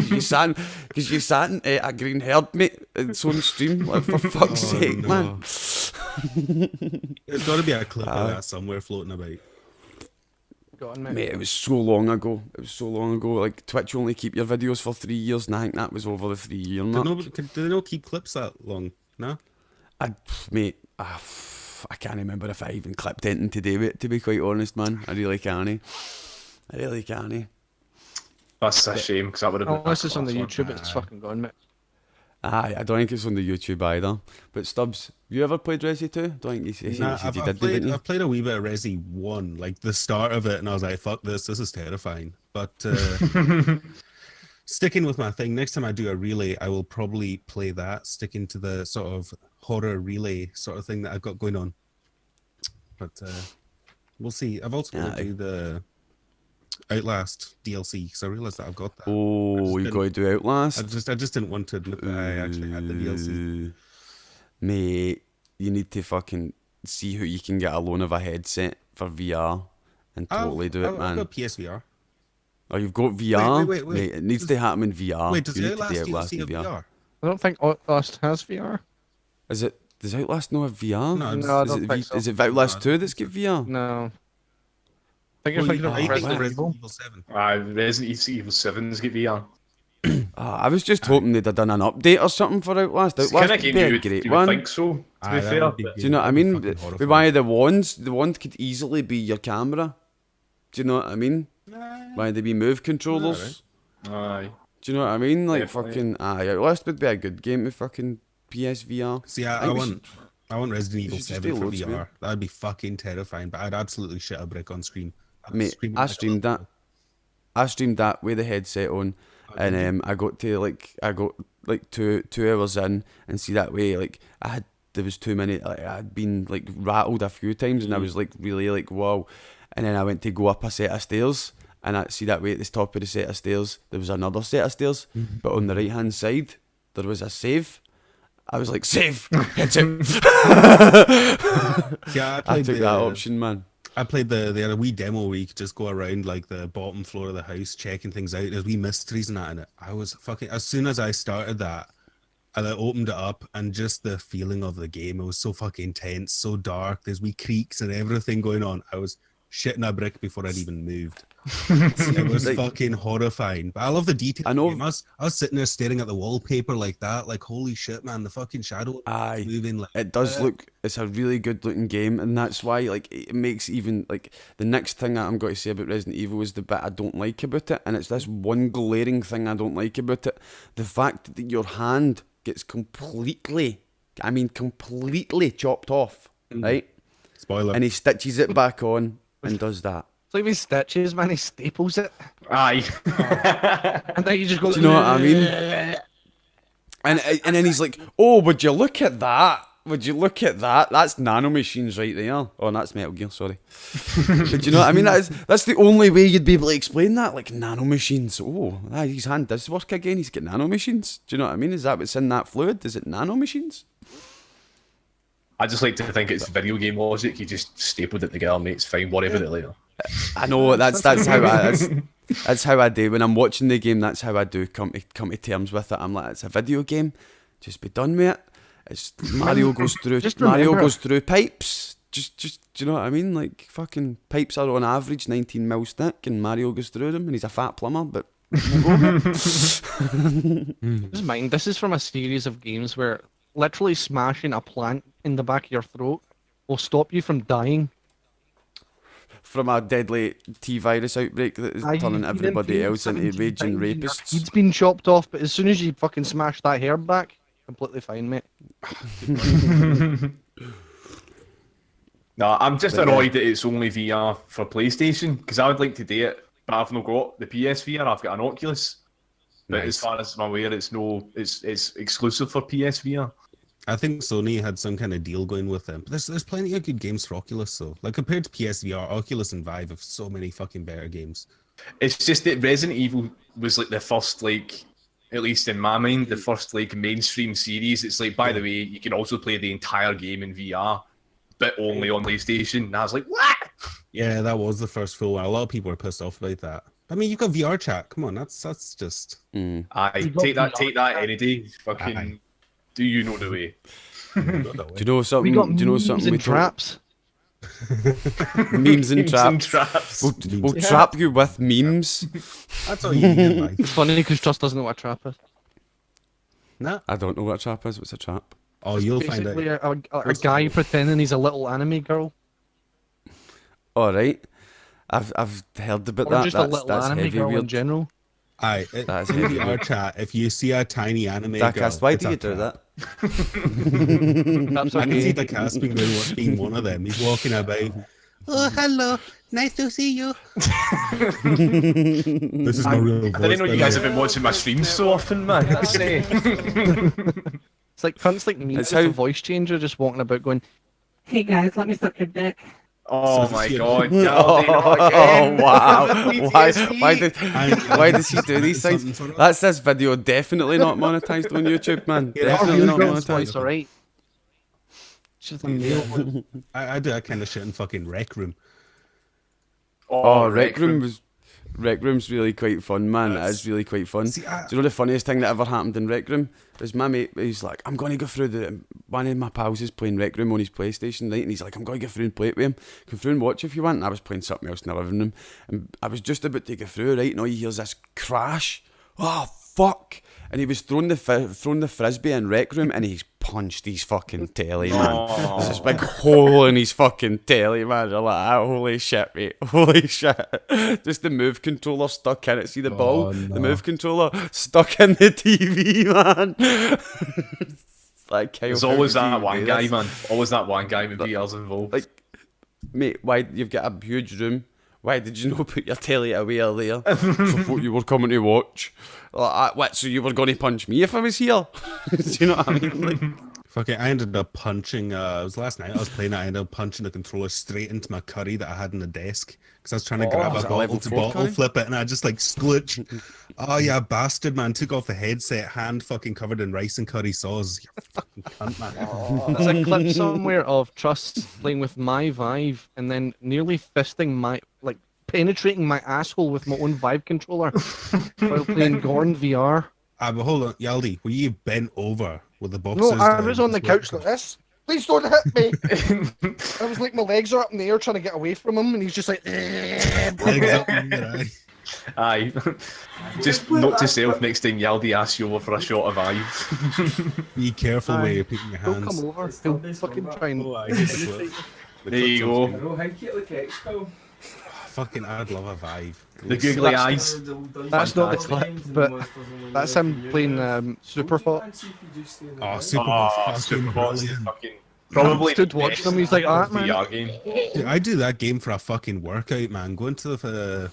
because you sat in a green herd, mate. It's on stream, like, for fuck's sake, no. man. There's got to be a clip of that somewhere floating about. Go on, mate. Mate, it was so long ago. Like, Twitch only keep your videos for 3 years, and I think that was over the 3-year mark. Do they not keep clips that long? No? Mate, I can't remember if I even clipped anything today, mate, to be quite honest, man. I really can't. That's a shame, because that would have been. Unless it's on the class one. YouTube, it's fucking gone, mate. Aye, I don't think it's on the YouTube either. But Stubz, you ever played Resi 2? Don't think you said Nah, you did, didn't you? I've played a wee bit of Resi 1, like the start of it, and I was like, fuck this is terrifying. But sticking with my thing, next time I do a relay, I will probably play that, sticking to the sort of horror relay sort of thing that I've got going on. But we'll see. I've also got to do the Outlast DLC, because I realised that I've got that. Oh, you got to do Outlast? I just didn't want to admit that I actually had the DLC. Mate, you need to fucking see who you can get a loan of a headset for VR and totally do it, I've man. got PSVR. Oh, you've got VR? Wait. Mate, it needs to happen in VR. Wait, does You need to Outlast do DLC have VR? I don't think Outlast has VR. Does Outlast not have VR? No, No, I don't think so. Is it Outlast 2 that's got VR? No. I think you're Well, thinking of I think Resident Evil. Evil 7. Resident Evil 7's get VR. I was just hoping they'd have done an update or something for Outlast. It's the kind Outlast of would game be you a would, great you would one. think so, to Aye, be that fair. would be but- Do you know what I That'd be mean? fucking But horrifying. why the wands? The wand could easily be your camera. Do you know what I mean? Why they be move controllers? Aye. Do you know what I mean? Like Definitely. fucking Outlast would be a good game with fucking PSVR. See, I I think we want Resident Evil should just 7 do for loads of it. VR. That'd be fucking terrifying, but I'd absolutely shit a brick on screen. I'd be Mate, screaming I like a streamed little that. I streamed that with the headset on, and I got two hours in, and see that way like there was too many. Like, I had been like rattled a few times, and I was like really like wow, and then I went to go up a set of stairs, and I see that way at the top of the set of stairs there was another set of stairs, but on the right hand side there was a save. I was like save, headset. See, I I played took that option, man. I played the wee demo where you could just go around like the bottom floor of the house checking things out. There's wee mysteries and that in it. I was fucking, as soon as I started that, I like, opened it up, and just the feeling of the game, it was so fucking tense, so dark. There's wee creaks and everything going on. I was shitting a brick before I'd even moved. It was Like- fucking horrifying. But I love the detail. I know- of the game. I was sitting there staring at the wallpaper like that, like holy shit, man, the fucking shadow Aye. moving. Like, It does look. It's a really good looking game, and that's why like it makes even like the next thing that I'm going to say about Resident Evil is the bit I don't like about it, and it's this one glaring thing I don't like about it: the fact that your hand gets completely chopped off, right? spoiler. And he stitches it back on and does that. It's like these stitches, man. He staples it, Aye. and then you just go. Do you know what I mean? And then he's like, "Oh, would you look at that? Would you look at that? That's nanomachines right there. Oh, that's Metal Gear. Sorry." But you know what I mean? That's the only way you'd be able to explain that. Like nanomachines. Oh, his hand does work again. He's got nanomachines. Do you know what I mean? Is that what's in that fluid? Is it nanomachines? I just like to think it's video game logic. You just stapled it together, mate. It's fine. Worry about it later. I know that's how I do when I'm watching the game. That's how I do come to terms with it. I'm like, it's a video game. Just be done with it. It's Mario goes through Just Mario remember- goes through pipes. Just do you know what I mean? Like fucking pipes are on average 19 mils thick, and Mario goes through them, and he's a fat plumber. But Just mind, this is from a series of games where literally smashing a plant in the back of your throat will stop you from dying. from a deadly T-virus outbreak that is Aye, turning you've been in everybody pain else into 17 raging times and your rapists. head's been chopped off, but as soon as you fucking smash that hair back, completely fine, mate. No, I'm just But, annoyed that it's only VR for PlayStation, because I would like to do it, but I've not got the PSVR. I've got an Oculus. But as Nice. far as I'm aware, it's exclusive for PSVR. I think Sony had some kind of deal going with them. But there's plenty of good games for Oculus, though. Like compared to PSVR, Oculus and Vive have so many fucking better games. It's just that Resident Evil was like the first, like, at least in my mind, the first like mainstream series. It's like, by the way, you can also play the entire game in VR, but only on PlayStation. And I was like, what? Yeah, that was the first full one. A lot of people were pissed off about that. I mean, you've got VR chat. Come on, that's just. Aye, got take that VR. any day. Fucking, Aye. do you know the way? Do you know something? We got do you know memes something? and we don't- traps. Memes and Memes and traps. traps. We'll Yeah. trap you with memes. That's all you need in life. It's funny because Trust doesn't know what a trap is. Nah. I don't know what a trap is. What's a trap? Oh, you'll find Basically, out. a guy pretending he's a little anime girl, All right. I've heard about or that. just a That's little anime heavy girl in weird. general. Aye, That's in heavy VR weird. chat, if you see a tiny anime girl, Daakast, why it's do a you do trap. that? That's I can see okay. Daakast being one of them. He's walking about. Oh, hello. Nice to see you. This is my real voice. I didn't know by you the guys way. have been watching my streams so often, man. That's It's like cunts like me It's with a how- voice changer just walking about going, Hey guys, let me suck your dick. Oh So my this is- god. Oh, Yaldi, not again. wow. why, PTSD. why does he do these Something things? for us. That's this video definitely not monetized on YouTube, man. Yeah, Definitely not girls' monetized. It's alright. It's just a male one. I do that kind of shit in fucking Rec Room. Oh, Rec Room's really quite fun, man. It That's- is really quite fun. See, Do you know the funniest thing that ever happened in Rec Room? Is my mate, he's like, I'm going to go through one of my pals is playing Rec Room on his PlayStation, right? And he's like, I'm going to go through and play it with him. Come through and watch if you want. And I was playing something else in the living room. And I was just about to go through, right? And all you hear is this crash. Oh, fuck. And he was throwing the frisbee in Rec Room and he's punched his fucking telly, man. Oh. There's this big hole in his fucking telly, man. You're like, oh, holy shit, mate. Holy shit. Just the move controller stuck in it. See the ball? Oh, The no. move controller stuck in the TV, man. It's like, Kyle, There's how always did you that one do guy, this? man. Always that one guy with VRs involved. Like, mate, why you've got a huge room? Why did you not put your telly away there? I thought you were coming to watch. Like, what? So you were going to punch me if I was here? Do you know what I mean? Like, Fucking, I ended up punching. It was last night. I was playing it. I ended up punching the controller straight into my curry that I had on the desk because I was trying to grab is a it a level bottle to 4 bottle curry? flip it, and I just like splooch. Oh yeah, bastard man! Took off the headset, hand fucking covered in rice and curry sauce. You fucking cunt, man. There's a clip somewhere of Trust playing with my Vive and then nearly fisting penetrating my asshole with my own Vive controller while playing Gorn VR. But hold on, Yaldi, were you bent over with the No, boxes? I was on the couch like this. Please don't hit me. I was like, my legs are up in the air trying to get away from him, and he's just like, Legs up in your eye. Aye. Just note to self, next time Yaldi asks you over for a shot of Ive. Be careful Aye. where you're putting your don't hands. come over. He'll fucking try and. Oh, I hate the clip. The There clip you sounds go. good. How cute look Expo. Fucking, I'd love a Vive. The googly eyes. That's not the clip, but that's him playing Super Hot. Oh, super Oh, fucking Super Hot's the brilliant. fucking probably Stood the watching best him, he's like, "Ah, man." VR game. Dude, I do that game for a fucking workout, man. Go into the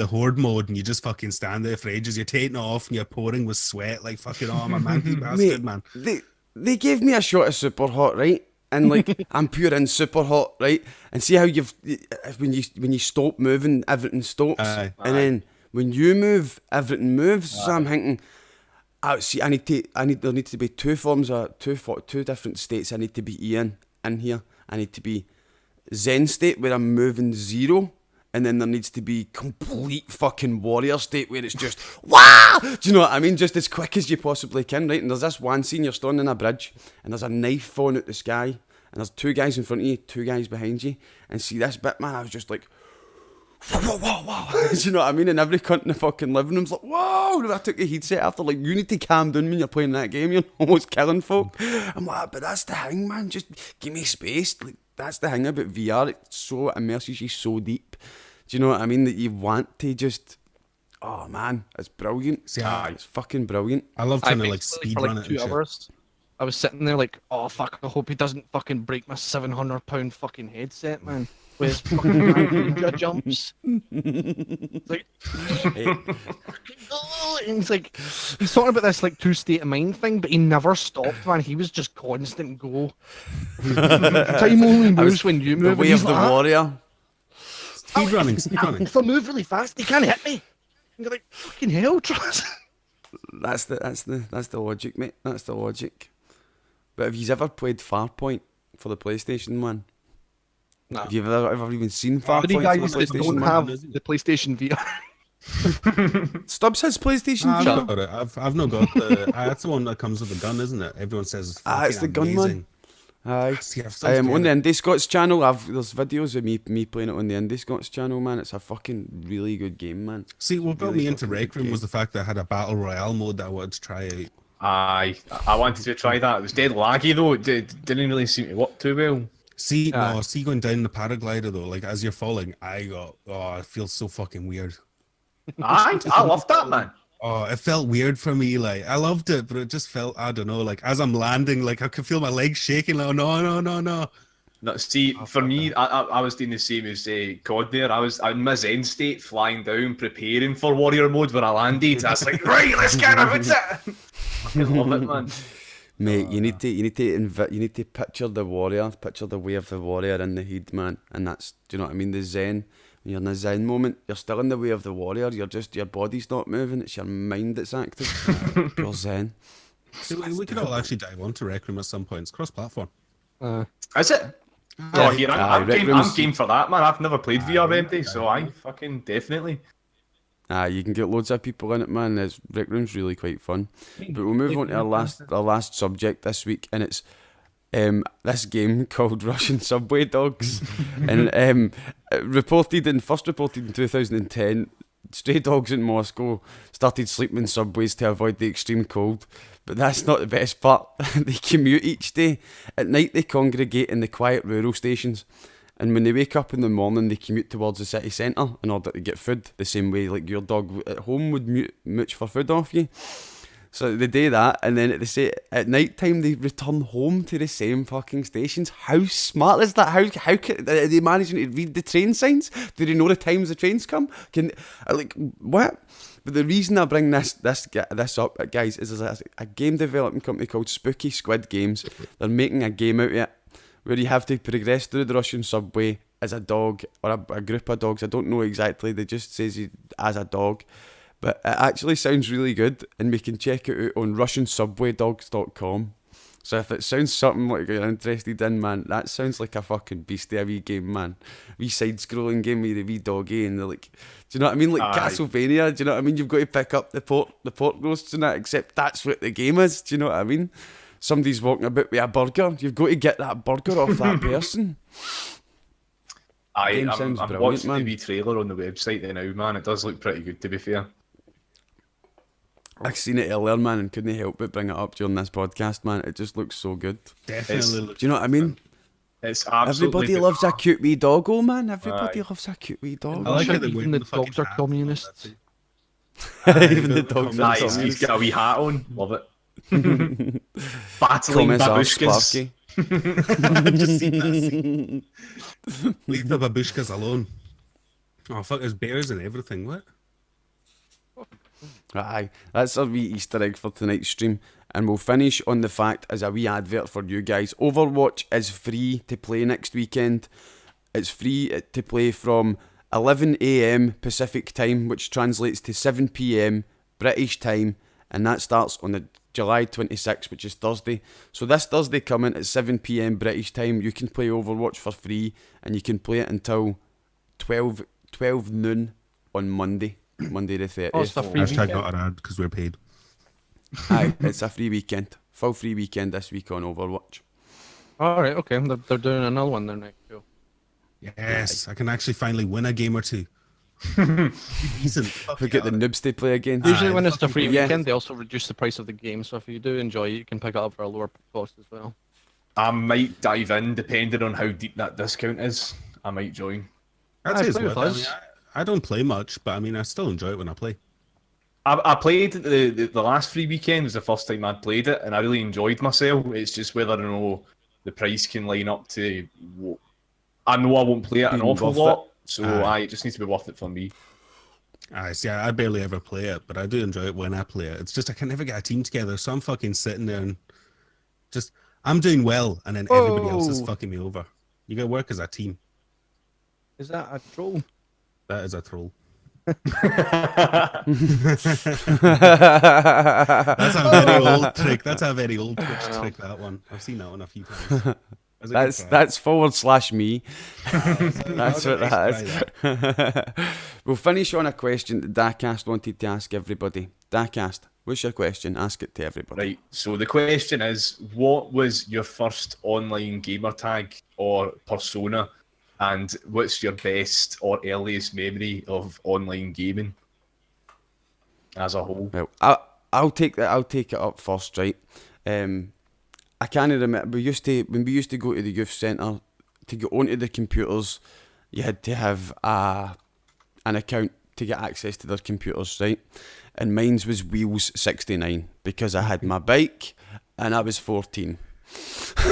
horde mode and you just fucking stand there for ages. You're taking it off and you're pouring with sweat like fucking, oh, my man, bastard, man. they gave me a shot of Super Hot, right? And like I'm pure in Super Hot, right? And see how when you stop moving, everything stops, Aye. and then when you move, everything moves. So I'm thinking, see, there needs to be two different states. I need to be in here. I need to be Zen state where I'm moving 0. And then there needs to be complete fucking warrior state where it's just wow. Do you know what I mean? Just as quick as you possibly can, right? And there's this one scene you're standing on a bridge, and there's a knife falling out the sky, and there's 2 guys in front of you, 2 guys behind you, and see this bit, man. I was just like, whoa. Do you know what I mean? And every cunt in the fucking living room's like, whoa. And I took a headset after, like, you need to calm down when you're playing that game. You're almost killing folk. I'm like, but that's the thing, man. Just give me space. Like, that's the thing about VR. It so immerses you so deep. Do you know what I mean? That you want to just, oh man, it's brilliant. See, It's fucking brilliant. I love I trying to like basically, speed for run like it 2 and shit. hours, I was sitting there like, oh fuck, I hope he doesn't fucking break my £700 fucking headset, man. With his fucking ninja jumps. It's like, oh, and he's talking about this like 2 state of mind thing, but he never stopped, man. He was just constant go. Time only moves when you The move. way and of he's the like, "Ah, Speed warrior. running, speed running. if I move really fast, he can't hit me." And you're like, fucking hell, Trust. That's the logic, mate. That's the logic. But have you ever played Farpoint for the PlayStation 1? No. Have you ever even seen For the Farpoint guys for the that don't PlayStation 1? have the PlayStation VR. Stubbs has PlayStation I've Vita. not got it. I've not got the. That's the one that comes with the gun, isn't it? Everyone says it's fucking It's the gun one. amazing. Aye. See, I've still On the scared IndiScots channel, there's videos of me playing it on the IndiScots channel, man. It's a fucking really good game, man. See, what got really me into fucking Rec Room good was the fact that I had a battle royale mode that I wanted to try out. Aye, I wanted to try that. It was dead laggy though. It didn't really seem to work too well. See, Aye. no, see going down the paraglider though, like as you're falling, it feels so fucking weird. Aye, I loved that, man. Oh, it felt weird for me. Like I loved it, but it just felt, I don't know, like as I'm landing, like I could feel my legs shaking. Like, no. No, see, for me, I was doing the same as COD there. I was in my Zen state, flying down, preparing for Warrior mode when I landed. I was like, right, let's get it. I love it, man. Mate, you need to picture the warrior, picture the way of the warrior in the head, man. And that's, do you know what I mean? The Zen. When you're in the Zen moment, you're still in the way of the warrior. Your body's not moving. It's your mind that's active. Pure Zen. See, we could all actually dive onto Rec Room at some point. It's cross-platform. Is it? Oh, here, I'm Rec game, Room's- I'm game for that, man. I've never played VR empty, so I fucking definitely. You can get loads of people in it, man. Rec Room's really quite fun. But we'll move on to our last subject this week, and it's this game called Russian Subway Dogs. And first reported in 2010, stray dogs in Moscow started sleeping in subways to avoid the extreme cold. But that's not the best part. They commute each day. At night they congregate in the quiet rural stations. And when they wake up in the morning, they commute towards the city centre in order to get food, the same way like your dog at home would mooch for food off you. So they do that, and then at night time they return home to the same fucking stations. How smart is that? How can are they managing to read the train signs? Do they know the times the trains come? What? But the reason I bring this up, guys, is there's a game development company called Spooky Squid Games. They're making a game out of it where you have to progress through the Russian subway as a dog or a group of dogs. I don't know exactly. They just says you as a dog. But it actually sounds really good, and we can check it out on RussianSubwayDogs.com. So if it sounds something like you're interested in, man, that sounds like a fucking beastie, a wee game, man. Wee side-scrolling game with a wee doggy, and they're like, do you know what I mean? Like Aye. Castlevania, do you know what I mean? You've got to pick up the pork roasts and that, except that's what the game is, do you know what I mean? Somebody's walking about with a burger, you've got to get that burger off that person. Game sounds I'm brilliant, watching man. the wee trailer on the website now, man. It does look pretty good, to be fair. I seen it earlier, man, and couldn't help but bring it up during this podcast, man. It just looks so good. Definitely. Do you know what I mean? It's absolutely Everybody loves a cute wee doggo, man. Everybody Aye. loves a cute wee dog. I like how they're Even wearing the fucking dogs are hats. communists. Even the dogs are Nice, he's communists. got a wee hat on. Love it. Battling Comments are babushkas. sparky. Just seen that scene. Leave the babushkas alone. Oh fuck, there's bears and everything. What? Aye, that's a wee Easter egg for tonight's stream. And we'll finish on the fact as a wee advert for you guys. Overwatch is free to play next weekend. It's free to play from 11 AM Pacific time, which translates to 7 PM British time. And that starts on the July 26th, which is Thursday. So this Thursday coming at 7 PM British time, you can play Overwatch for free. And you can play it until 12 noon on Monday the 30th. Oh, it's a free Hashtag weekend. not an ad because we're paid. Aye, it's a free weekend. Full free weekend this week on Overwatch. All right, okay. They're doing another one there next. Cool. Yes, I can actually finally win a game or two. Decent. We get the noobs to play again. Usually Aye, when it's a fucking free brilliant. weekend, they also reduce the price of the game. So if you do enjoy it, you can pick it up for a lower cost as well. I might dive in, depending on how deep that discount is. I might join. That's Aye, his play with word. I, mean, us. I don't play much, but I mean, I still enjoy it when I play. I played the last free weekend was the first time I'd played it, and I really enjoyed myself. It's just whether or not the price can line up to. I know I won't play it an Being awful worth lot, so Aye. it just needs to be worth it for me. I see. I barely ever play it, but I do enjoy it when I play it. It's just I can never get a team together, so I'm fucking sitting there and just I'm doing well, and then everybody else is Oh. fucking me over. You gotta work as a team. Is that a troll? That is a troll. That's That's a very old trick. That's a very old Twitch trick. That one. I've seen that one a few times. was a good try. That's /me. That's what Nice that try, is. We'll finish on a question that Daakast wanted to ask everybody. Daakast, what's your question? Ask it to everybody. Right, so the question is, what was your first online gamer tag or persona, and what's your best or earliest memory of online gaming as a whole? Well, I'll take that. I'll take it up first, right? I can't remember. When we used to go to the youth centre to get onto the computers, you had to have an account to get access to their computers, right? And mine was Wheels 69 because I had my bike and I was 14. Do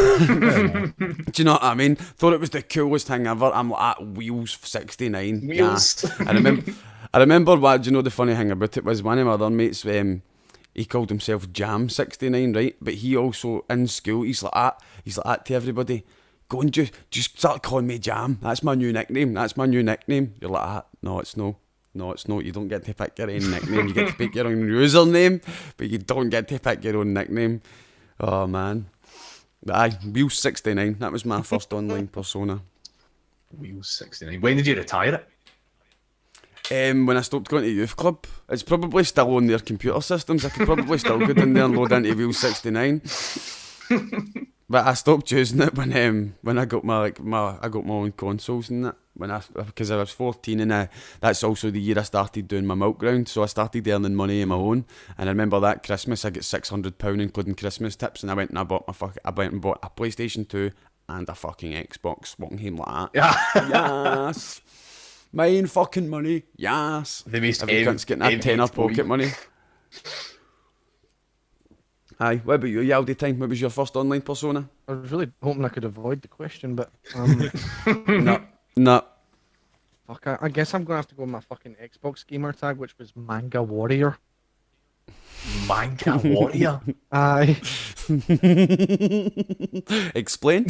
you know what I mean? Thought it was the coolest thing ever. I'm like, Wheels 69. Wheels. Yeah. I remember what, do you know the funny thing about it was one of my other mates, he called himself Jam 69, right? But he also, in school, he's like that to everybody. Go and just start calling me Jam. That's my new nickname. You're like, no, it's no. No, it's not. You don't get to pick your own nickname. You get to pick your own username, but you don't get to pick your own nickname. Oh, man. But aye, Wheels 69. That was my first online persona. Wheels 69. When did you retire it? When I stopped going to youth club. It's probably still on their computer systems. I could probably still go in there and load into Wheels 69. But I stopped using it when I got my own consoles and that. Because I was 14 and that's also the year I started doing my milk round, so I started earning money on my own. And I remember that Christmas I got £600 including Christmas tips, and I went and bought a PlayStation 2 and a fucking Xbox One game like that. Yes, my own fucking money. Yes, The most every cunt's getting that tenner pocket money. Aye, what about you, YaldiTime? What was your first online persona? I was really hoping I could avoid the question, but No. fuck, I guess I'm gonna have to go with my fucking Xbox gamer tag, which was Manga Warrior. Manga Warrior? Aye. Explain.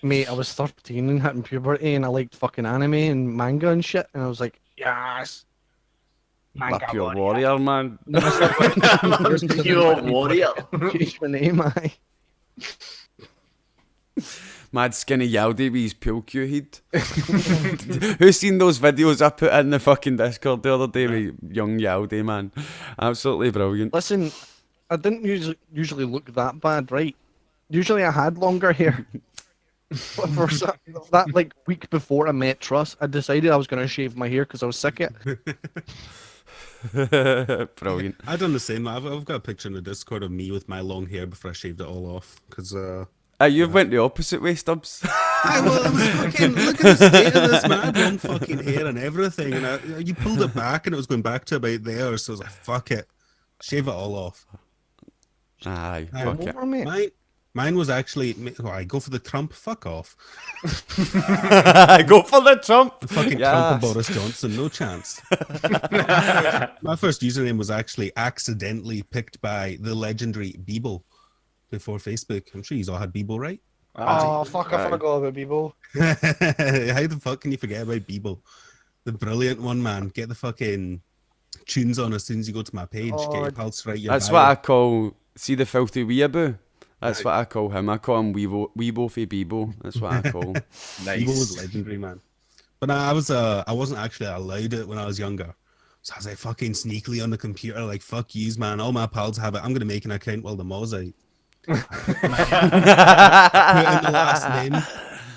Mate, I was 13 and hitting puberty, and I liked fucking anime and manga and shit, and I was like, yes. Like pure warrior, man. Pure Warrior. Change my name, aye. Mad skinny Yaldi with his pool cue head. Who's seen those videos I put in the fucking Discord the other day with young Yaldi, man? Absolutely brilliant. Listen, I didn't usually look that bad, right? Usually I had longer hair. But for that like week before I met Truss, I decided I was going to shave my hair because I was sick of it. Brilliant. I've done the same. I've got a picture in the Discord of me with my long hair before I shaved it all off. Because You've went the opposite way, Stubz. I was fucking, look at the state of this, man. I had long fucking hair and everything, and you pulled it back, and it was going back to about there. So I was like, fuck it, shave it all off. Aye, Aye. fuck it. Over, mate. Mine was actually, I go for the Trump. Fuck off. Go for the Trump. Fucking Trump and Boris Johnson, no chance. My first username was actually accidentally picked by the legendary Bebo before Facebook. I'm sure you all had Bebo, right? Oh, fuck, I forgot about Bebo. How the fuck can you forget about Bebo? The brilliant one, man. Get the fucking tunes on as soon as you go to my page. Get your pals to write your That's bio. what I call, see the filthy weeaboo? That's what I call him. I call him Weebo for Bebo. That's what I call him. Nice. Bebo was legendary, man. But I wasn't actually allowed it when I was younger. So I was like fucking sneakily on the computer, like, fuck yous, man. All my pals have it. I'm going to make an account while the maw's out. Put in the last name.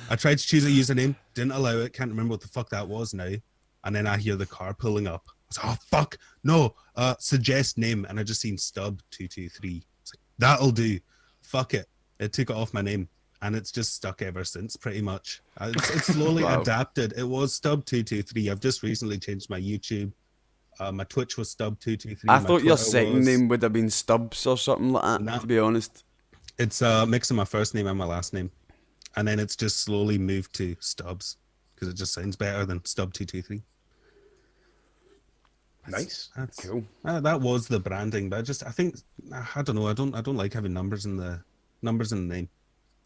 I tried to choose a username, didn't allow it, can't remember what the fuck that was now. And then I hear the car pulling up. I was like, oh fuck, no, suggest name. And I just seen Stub223. It's like, that'll do. Fuck it. It took it off my name. And it's just stuck ever since, pretty much. It's slowly adapted. It was Stub223. I've just recently changed my YouTube. My Twitch was Stub223. I thought your second name would have been Stubz or something like that, No. to be honest. It's a mix of my first name and my last name. And then it's just slowly moved to Stubz because it just sounds better than Stub223. Nice. That's Cool. that was the branding, but I think I don't know. I don't like having numbers in the name,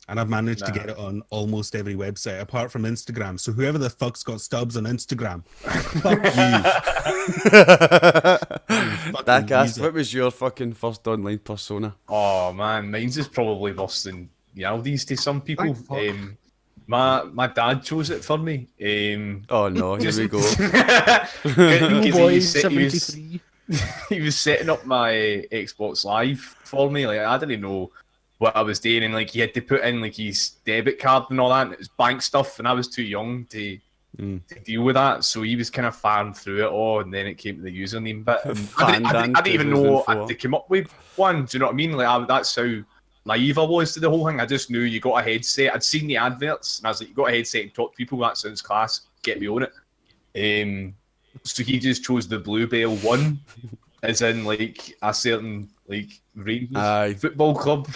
and I've managed to get it on almost every website apart from Instagram. So whoever the fuck's got Stubz on Instagram, fuck you. Daakast, what was your fucking first online persona? Oh man, mine's is probably worse than Yaldi's to some people. Thank fuck. My dad chose it for me. Oh no, here we go. Because Boys, he was 73. he was setting up my Xbox Live for me. Like I didn't know what I was doing, and like he had to put in like his debit card and all that, and it was bank stuff, and I was too young to deal with that. So he was kind of farming through it all, and then it came to the username bit. And I didn't even know I had to come up with one. Do you know what I mean? Like that's how naive I was to the whole thing. I just knew you got a headset. I'd seen the adverts, and I was like, you got a headset and talk to people. That sounds class. Get me on it. So he just chose the Bluebell one, as in like a certain like Rangers football club.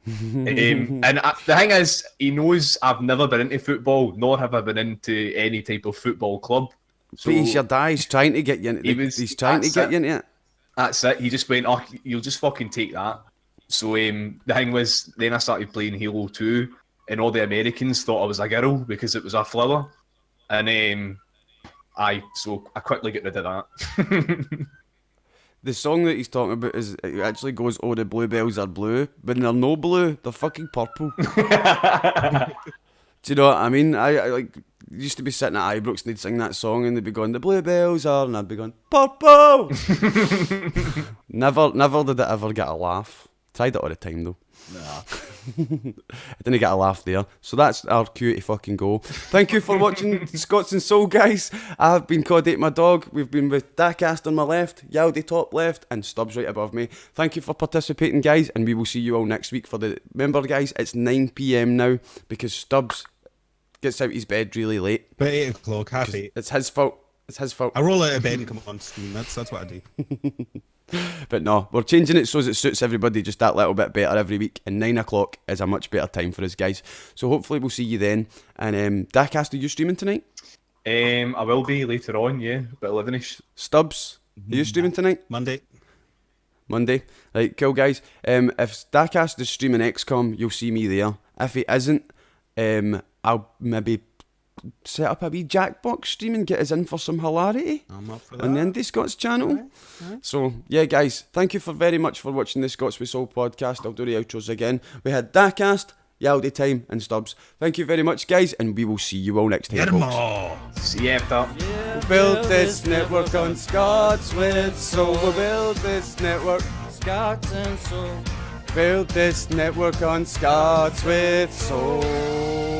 And the thing is, he knows I've never been into football, nor have I been into any type of football club. So But he's your dad. He's trying to get you into it. He's trying to get you into it. That's it. He just went, oh, you'll just fucking take that. So the thing was, then I started playing Halo 2, and all the Americans thought I was a girl because it was a flower. And so I quickly get rid of that. The song that he's talking about is it actually goes, "Oh, the bluebells are blue," but they're no blue. They're fucking purple. Do you know what I mean? I like used to be sitting at Ibrox and they'd sing that song and they'd be going, "The bluebells are," and I'd be going, "Purple." Never did it ever get a laugh. Tried it all the time though. Nah. I didn't get a laugh there. So that's our cue to fucking go. Thank you for watching Scots and Soul, guys. I've been Codate my dog. We've been with Daakast on my left, Yaldi top left, and Stubz right above me. Thank you for participating, guys, and we will see you all next week for the... Remember, guys, it's 9 PM now because Stubz gets out of his bed really late. But 8 o'clock, half 8. It's his fault. It's his fault. I roll out of bed and come on screen. That's what I do. But no, we're changing it so as it suits everybody just that little bit better every week. And 9 o'clock is a much better time for us, guys. So hopefully we'll see you then. And Daakast, are you streaming tonight? I will be later on, yeah, about 11ish. Stubbs, are you streaming tonight? Monday. Right, cool, guys. If Daakast is streaming XCOM, you'll see me there. If he isn't, I'll maybe set up a wee Jackbox stream and get us in for some hilarity I'm up for that. on the IndiScots channel. So, yeah, guys, thank you very much for watching the Scots with Soul podcast. I'll do the outros again. We had Daakast, YaldiTime, and Stubz. Thank you very much, guys, and we will see you all next time, Get 'em folks. all. See you after. We'll build this network on Scots with Soul. We'll build this network, Scots and Soul. build this network on Scots with Soul.